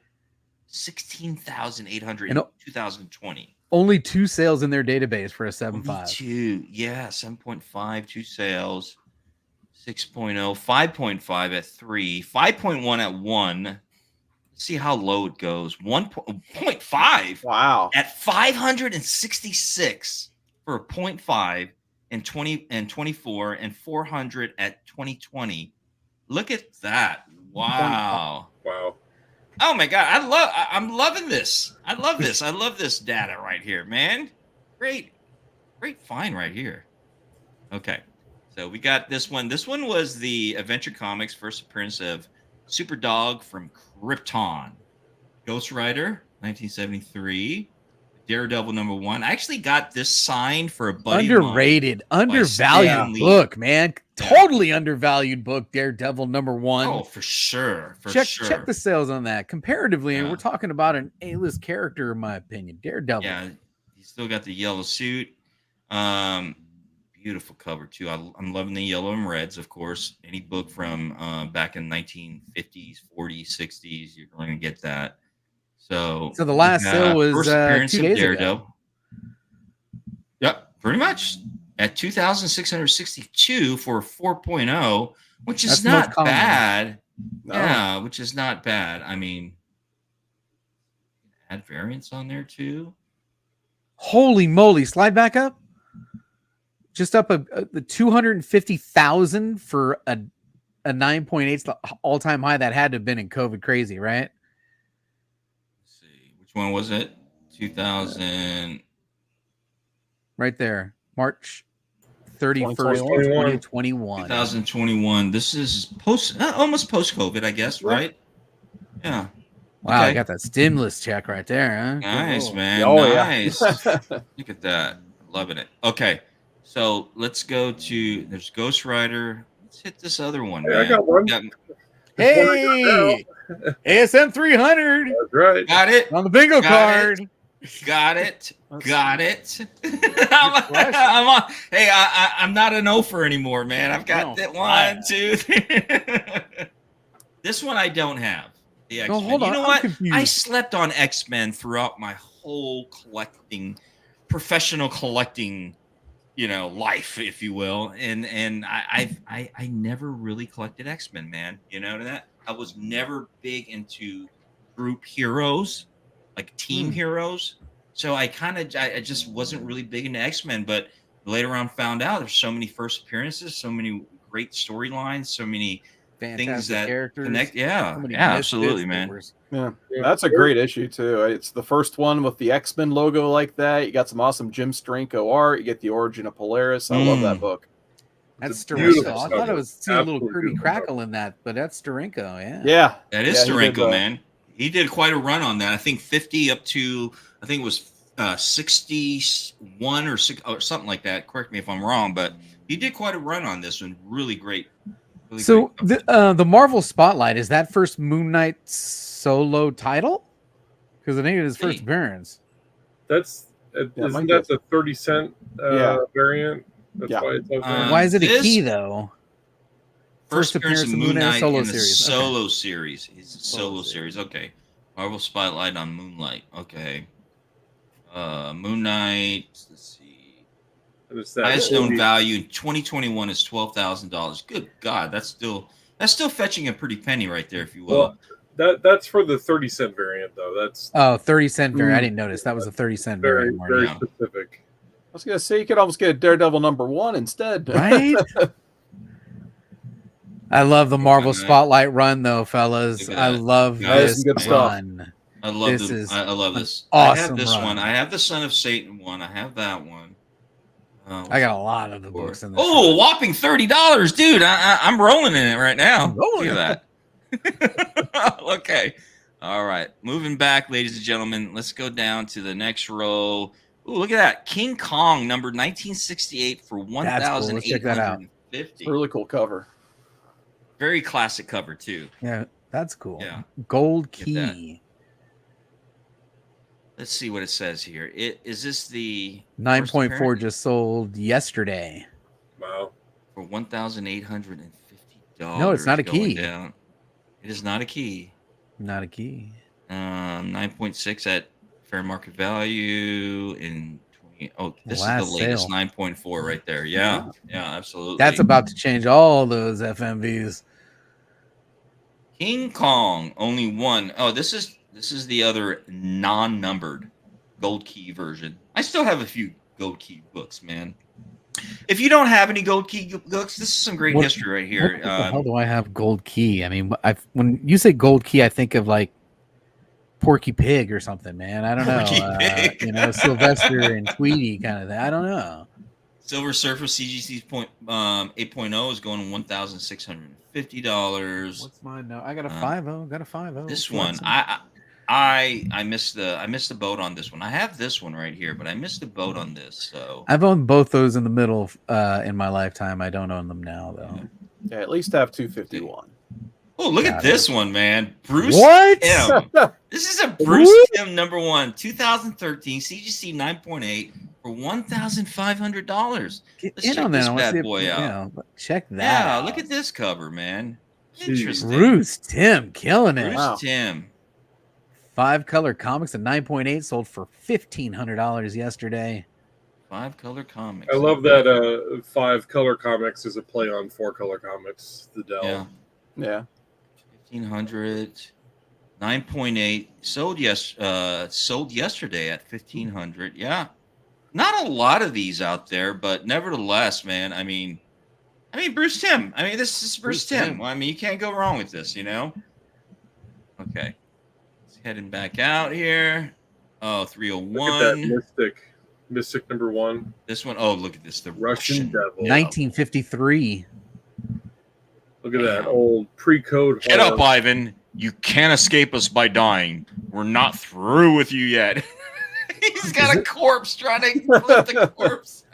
16,800 in And 2020. Only 2 sales in their database for a Only 7.5. 2, yeah, 7.5, 2 sales, 6.0, 5.5 at 3, 5.1 at 1. Let's see how low it goes. 1.5 Wow. at 566 for a 0.5 and 20 and 24 and 400 at 2020. Look at that. Wow. Wow. Oh my god, I'm loving this. I love this. I love this data right here, man. Great find right here. Okay. So we got this one. This one was the Adventure Comics first appearance of Super Dog from Krypton. Ghost Rider, 1973. Daredevil #1. I actually got this signed for a buddy of mine. Underrated, Stan undervalued Lee. book, man. Yeah. Totally undervalued book. Daredevil #1. Oh, for sure. Check the sales on that comparatively, and Yeah. we're talking about an A-list character, in my opinion. Daredevil. Yeah, he's still got the yellow suit. Beautiful cover too. I'm loving the yellow and reds, of course. Any book from back in 1950s, 40s, 60s, you're going to get that. So the last sale was first appearance 2 of days Daredevil. ago. Yep, pretty much at 2,662 for a 4.0, which is That's the most not common. bad. No. Yeah, which is not bad. I mean, add variants on there too. Holy moly! Slide back up. Just up the 250,000 for a 9.8 all-time high. That had to have been in COVID crazy, right? Let's see, which one was it? 2000. Right there, March 31st, 2021. 2021. 2021. This is almost post COVID, I guess, right? Yeah. Wow, I Okay. got that stimulus check right there, huh? Nice, Cool. man. Oh, yeah. Nice. Look at that. Loving it. Okay. So let's go to there's Ghost Rider. Let's hit this other one. Hey, I Man. got one. Hey, ASM 300 That's right. Got it. on the bingo Got card. Got it. Let's Got it. I'm on. Hey, I'm not an offer anymore, man. I've got that 1, 2, 3. This one I don't have. The No, X-Men. hold You on, know I'm what? confused. I slept on X-Men throughout my whole professional collecting, life, if you will. And I never really collected X-Men, man. You know that? I was never big into group heroes, like team heroes. So I just wasn't really big into X-Men, but later on found out there's so many first appearances, so many great storylines, so many things Fantastic that characters. connect. Yeah, So many yeah, misfits absolutely, that man. were- Yeah, that's a great issue too. It's the first one with the X-Men logo like that. You got some awesome Jim Steranko art. You get the origin of Polaris. I love that book. That's It's a beautiful Steranko. I thought I cover. was seeing a little Absolutely Kirby beautiful Crackle in that, but that's Steranko. Yeah. Yeah, That is he did, Steranko, man. He did quite a run on that. I think 50 up to, I think it was 61 or something like that. Correct me if I'm wrong, but he did quite a run on this one. Really great. Really So great the Marvel Spotlight is that first Moon Knight solo title? Because I think it is first appearance. That's Yeah, isn't that the 30-cent variant? That's Yeah. why it's up there. Why is it a this- key though? First appearance of Moon Knight solo in the series. Okay. solo series. It's a Solo solo series. Okay. Marvel Spotlight on Moonlight. Okay. Moon Knight. Let's see. And it's that Highest known oldie- value in 2021 is $12,000. Good God, that's still fetching a pretty penny right there, if you will. Well, that's for the 30-cent variant, though. That's 30-cent variant. I didn't notice that was a 30-cent very, variant. very Marty. specific. I was gonna say you could almost get a Daredevil #1 instead, Right? I love the Marvel Okay. Spotlight run, though, fellas. Look at I that. love Yeah, this some good stuff. run. I love This this. is I love this. an I awesome have this run. one. I have the Son of Satan one. I have that one. I got a lot of the books in this. Oh, run. whopping $30, dude! I'm rolling in it right now. I'm rolling Look at that. Okay, all right. Moving back, ladies and gentlemen. Let's go down to the next row. Ooh, look at that! King Kong, number 1968 for That's cool. Let's check that out. $1,850. really cool cover. Very classic cover too. Yeah, that's cool. Yeah. Gold Get that. key. Let's see what it says here. Is this the 9.4 appearance? just sold yesterday. Wow. For $1,850? No, it's not a key. Down. It is not a key. Not a key. 9.6 at fair market value in 20. Oh, this Last is the latest sale. 9.4 right there. Yeah, absolutely. That's about to change all those FMVs. King Kong, only one. Oh, this is the other non-numbered gold key version. I still have a few gold key books, man. If you don't have any gold key books, this is some great What- history right here. What the hell do I have gold key? I mean, when you say gold key, I think of like Porky Pig or something, man. I don't Porky know. Pig. Sylvester and Tweety kind of thing. I don't know. Silver Surfer CGC 8.0 is going $1,650. What's mine now? I got a 5.0. Got a 5.0. This one, I missed the boat on this one. I have this one right here, but I missed the boat on this. So I've owned both those in the middle in my lifetime. I don't own them now though. Yeah, at least have 251. oh, look Got at this one, man. Bruce What? Tim. This is a Bruce Tim #1, 2013 CGC 9.8 for $1,500. Get Let's in check on that. this I wanna bad see if- boy out. check that. Yeah, out. look at this cover, man. Jeez. Interesting. Bruce Tim killing it. Bruce Wow. Tim. 5-color comics at 9.8 sold for $1,500 yesterday. 5-color comics. I love that 5-color comics is a play on 4-color comics. The Dell. Yeah. Yeah. 1,500. 9.8 sold yesterday at 1,500. Yeah, not a lot of these out there, but nevertheless, man. I mean, Bruce Timm. I mean, this is Bruce Timm. Well, I mean, you can't go wrong with this, you know. Okay, let's heading back out here. Oh, Look at 301. that Mystic #1. This one. Oh, look at this. The Russian Devil. 1953. Look at that old pre-code. Get up, horror. Ivan. You can't escape us by dying. We're not through with you yet. He's got a corpse trying to flip the corpse.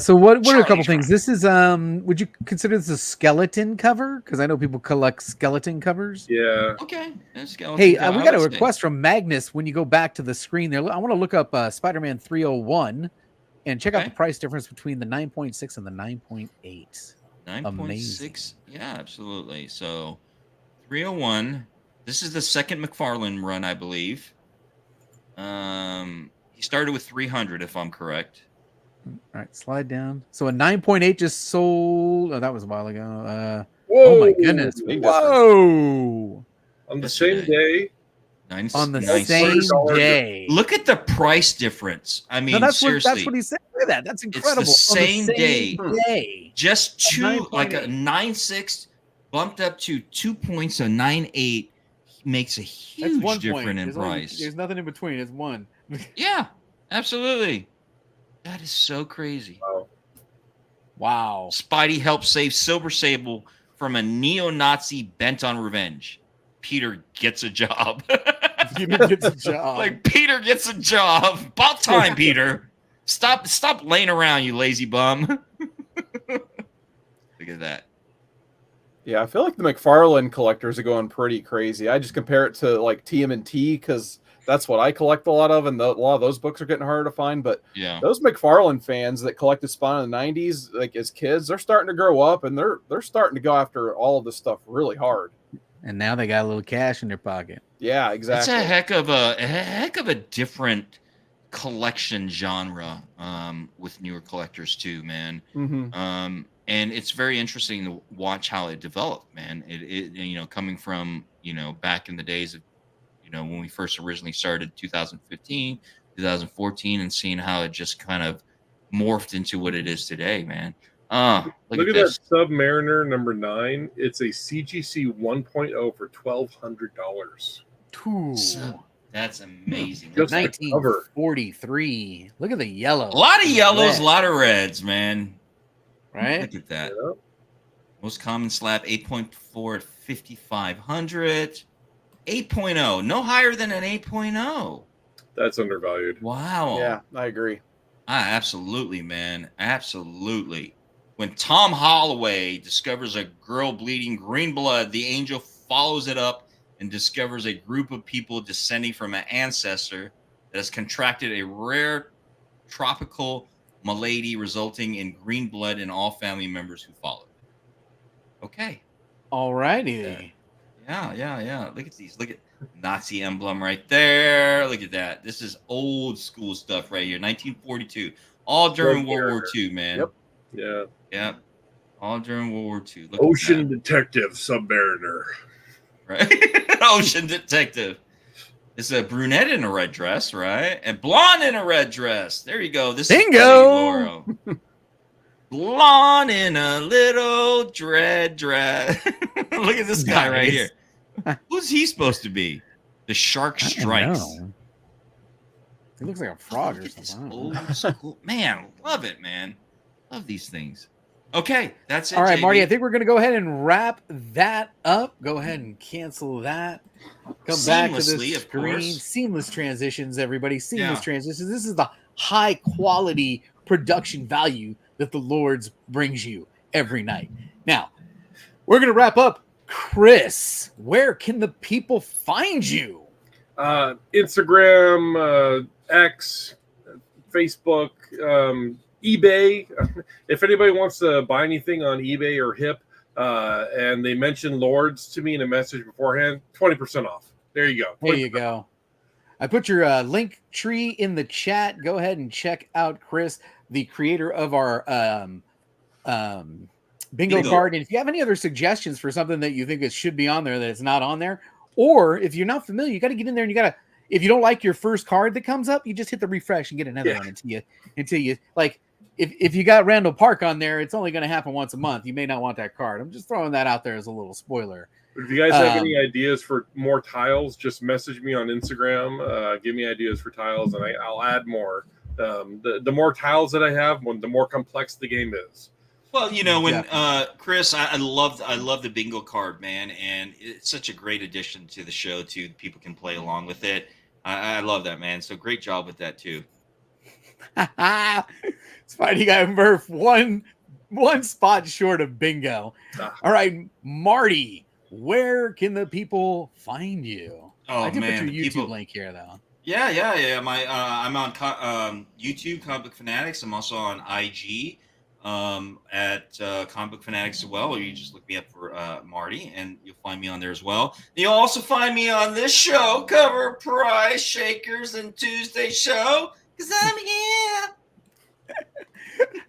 So what are a couple Charlie's things? This is would you consider this a skeleton cover? Because I know people collect skeleton covers. Yeah. Okay. Hey, we got a request from Magnus. When you go back to the screen there, I want to look up Spider-Man 301 and check out the price difference between the 9.6 and the 9.8. 9.6. Yeah, absolutely. So 301. This is the second McFarlane run, I believe. He started with 300, if I'm correct. All right, slide down. So a 9.8 just sold. Oh, that was a while ago. Whoa! Oh my goodness! Whoa! On the same day. On the same day. Look at the price difference. I mean, that's seriously. That's what he said. Look at that. That's incredible. It's the same day. Just two, like a 9.6 bumped up to 2 points, a 9.8 makes a huge difference in price. There's nothing in between. It's one. Yeah, absolutely. That is so crazy. Wow. Spidey helped save Silver Sable from a neo-Nazi bent on revenge. Peter gets a job. Peter gets a job. Like, Peter gets a job. About time, Peter. Stop laying around, you lazy bum. Look at that. Yeah, I feel like the McFarlane collectors are going pretty crazy. I just compare it to like TMNT because that's what I collect a lot of, and a lot of those books are getting harder to find. But yeah, those McFarlane fans that collected Spawn in the 90s, like as kids, they're starting to grow up and they're starting to go after all of this stuff really hard. And now they got a little cash in their pocket. Yeah, exactly. It's a heck of a different collection genre with newer collectors too, man. Mm-hmm. And it's very interesting to watch how it developed, man. It coming from back in the days of when we first originally started 2015, 2014, and seeing how it just kind of morphed into what it is today, man. Look at that Submariner number 9. It's a CGC 1.0 for $1,200. That's amazing. Just 1943. Look at the yellow. A lot of yellows, a lot of reds, man. Right? Look at that. Yeah. Most common slab 8.4 at 5,500. 8.0. No higher than an 8.0. That's undervalued. Wow. Yeah, I agree. Absolutely, man. Absolutely. When Tom Holloway discovers a girl bleeding green blood, the angel follows it up and discovers a group of people descending from an ancestor that has contracted a rare tropical malady, resulting in green blood in all family members who followed. Okay. All righty. Yeah. Look at these. Look at Nazi emblem right there. Look at that. This is old school stuff right here. 1942. All during World War II, man. Yep. Yeah. Yep. All during World War II. Look Ocean Detective Submariner. Right? Ocean Detective. It's a brunette in a red dress, right? And blonde in a red dress. There you go. This Bingo! is blonde in a little dread dress. Look at this guy right here. Who's he supposed to be? The Shark Strikes. He looks like a frog or something. Old school. Man, love it, man. Love these things. Okay, that's it. All right, JB. Marty, I think we're going to go ahead and wrap that up. Go ahead and cancel that. Come back to the screen. Seamless transitions, everybody. Seamless transitions. This is the high quality production value that the Lords brings you every night. Now, we're going to wrap up. Chris, where can the people find you? Instagram, X, Facebook, eBay. If anybody wants to buy anything on eBay or HIP, and they mention Lords to me in a message beforehand, 20% off. There you go. There you go. I put your link tree in the chat. Go ahead and check out Chris, the creator of our bingo card. And if you have any other suggestions for something that you think it should be on there that it's not on there, or if you're not familiar, you got to get in there and you got to, if you don't like your first card that comes up, you just hit the refresh and get another one until you like, if you got Randall Park on there, it's only going to happen once a month. You may not want that card. I'm just throwing that out there as a little spoiler. If you guys have any ideas for more tiles, just message me on Instagram. Give me ideas for tiles, and I'll add more. The more tiles that I have, the more complex the game is. Well, when Chris, I love the bingo card, man, and it's such a great addition to the show too. People can play along with it. I love that, man. So great job with that too. Spidey Guy Murph, one spot short of bingo. All right, Marty, where can the people find you? Oh, I did man, put the your YouTube people- link here, though. Yeah. I'm on YouTube, Comic Book Fanatics. I'm also on IG at Comic Book Fanatics as well. Or you just look me up for Marty, and you'll find me on there as well. You'll also find me on this show, Cover Price Shakers and Tuesday Show, because I'm here.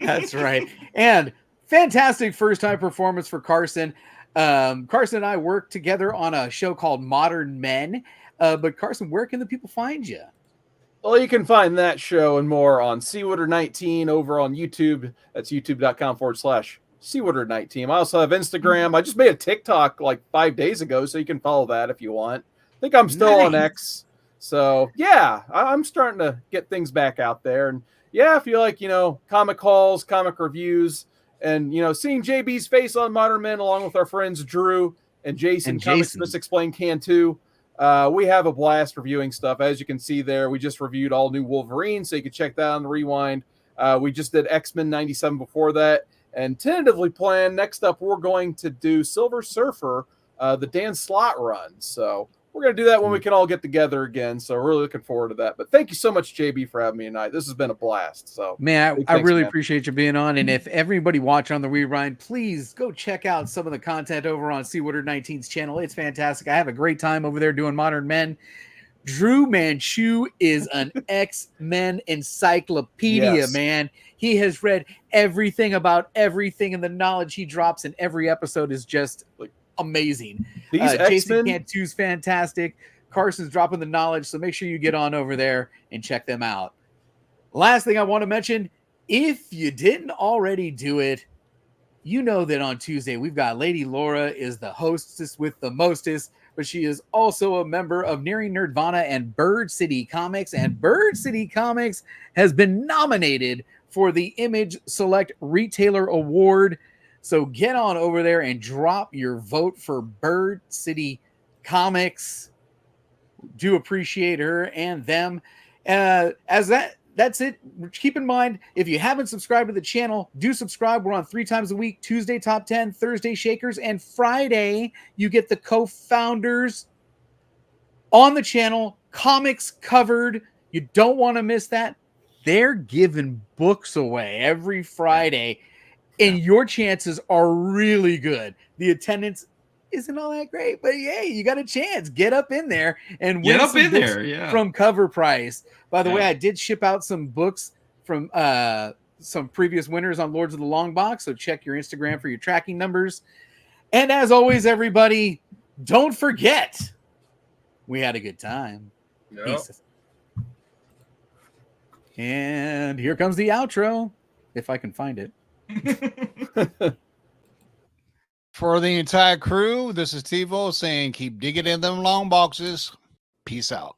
That's right. And fantastic first-time performance for Carson. Carson and I worked together on a show called Modern Men. But Carson, where can the people find you? Well, you can find that show and more on Seawater19 over on YouTube. That's youtube.com/Seawater19. I also have Instagram. I just made a TikTok like 5 days ago, so you can follow that if you want. I think I'm still on X. So, yeah, I'm starting to get things back out there. And, yeah, if you like, comic hauls, comic reviews, and, seeing JB's face on Modern Men along with our friends Drew and Jason, Comics Misexplained can too. We have a blast reviewing stuff. As you can see there, we just reviewed all new Wolverine, so you can check that on the rewind. We just did X-Men 97 before that, and tentatively planned next up, we're going to do Silver Surfer, the Dan Slott run. So we're going to do that when we can all get together again. So we're really looking forward to that. But thank you so much, JB, for having me tonight. This has been a blast. So man, I really appreciate you being on. And if everybody watching on the rewind, please go check out some of the content over on Seawater 19's channel. It's fantastic. I have a great time over there doing Modern Men. Drew Manchu is an X-Men encyclopedia, man. He has read everything about everything, and the knowledge he drops in every episode is just like amazing. Jason Cantu's fantastic. Carson's dropping the knowledge, so make sure you get on over there and check them out. Last thing I want to mention, if you didn't already do it, you know that on Tuesday we've got Lady Laura is the hostess with the mostest, but she is also a member of Nearing Nerdvana and Bird City Comics, and Bird City Comics has been nominated for the Image Select Retailer Award. So get on over there and drop your vote for Bird City Comics. Do appreciate her and them. That's it. Keep in mind, if you haven't subscribed to the channel, do subscribe. We're on 3 times a week: Tuesday Top 10, Thursday Shakers, and Friday you get the co-founders on the channel, comics covered. You don't want to miss that. They're giving books away every Friday, and your chances are really good. The attendance isn't all that great, but yeah, you got a chance. Get up in there and win some books from Cover Price. By the way, I did ship out some books from some previous winners on Lords of the Long Box, so check your Instagram for your tracking numbers. And as always, everybody, don't forget, we had a good time. Peace. And here comes the outro, if I can find it. For the entire crew, this is TiVo saying keep digging in them long boxes. Peace out.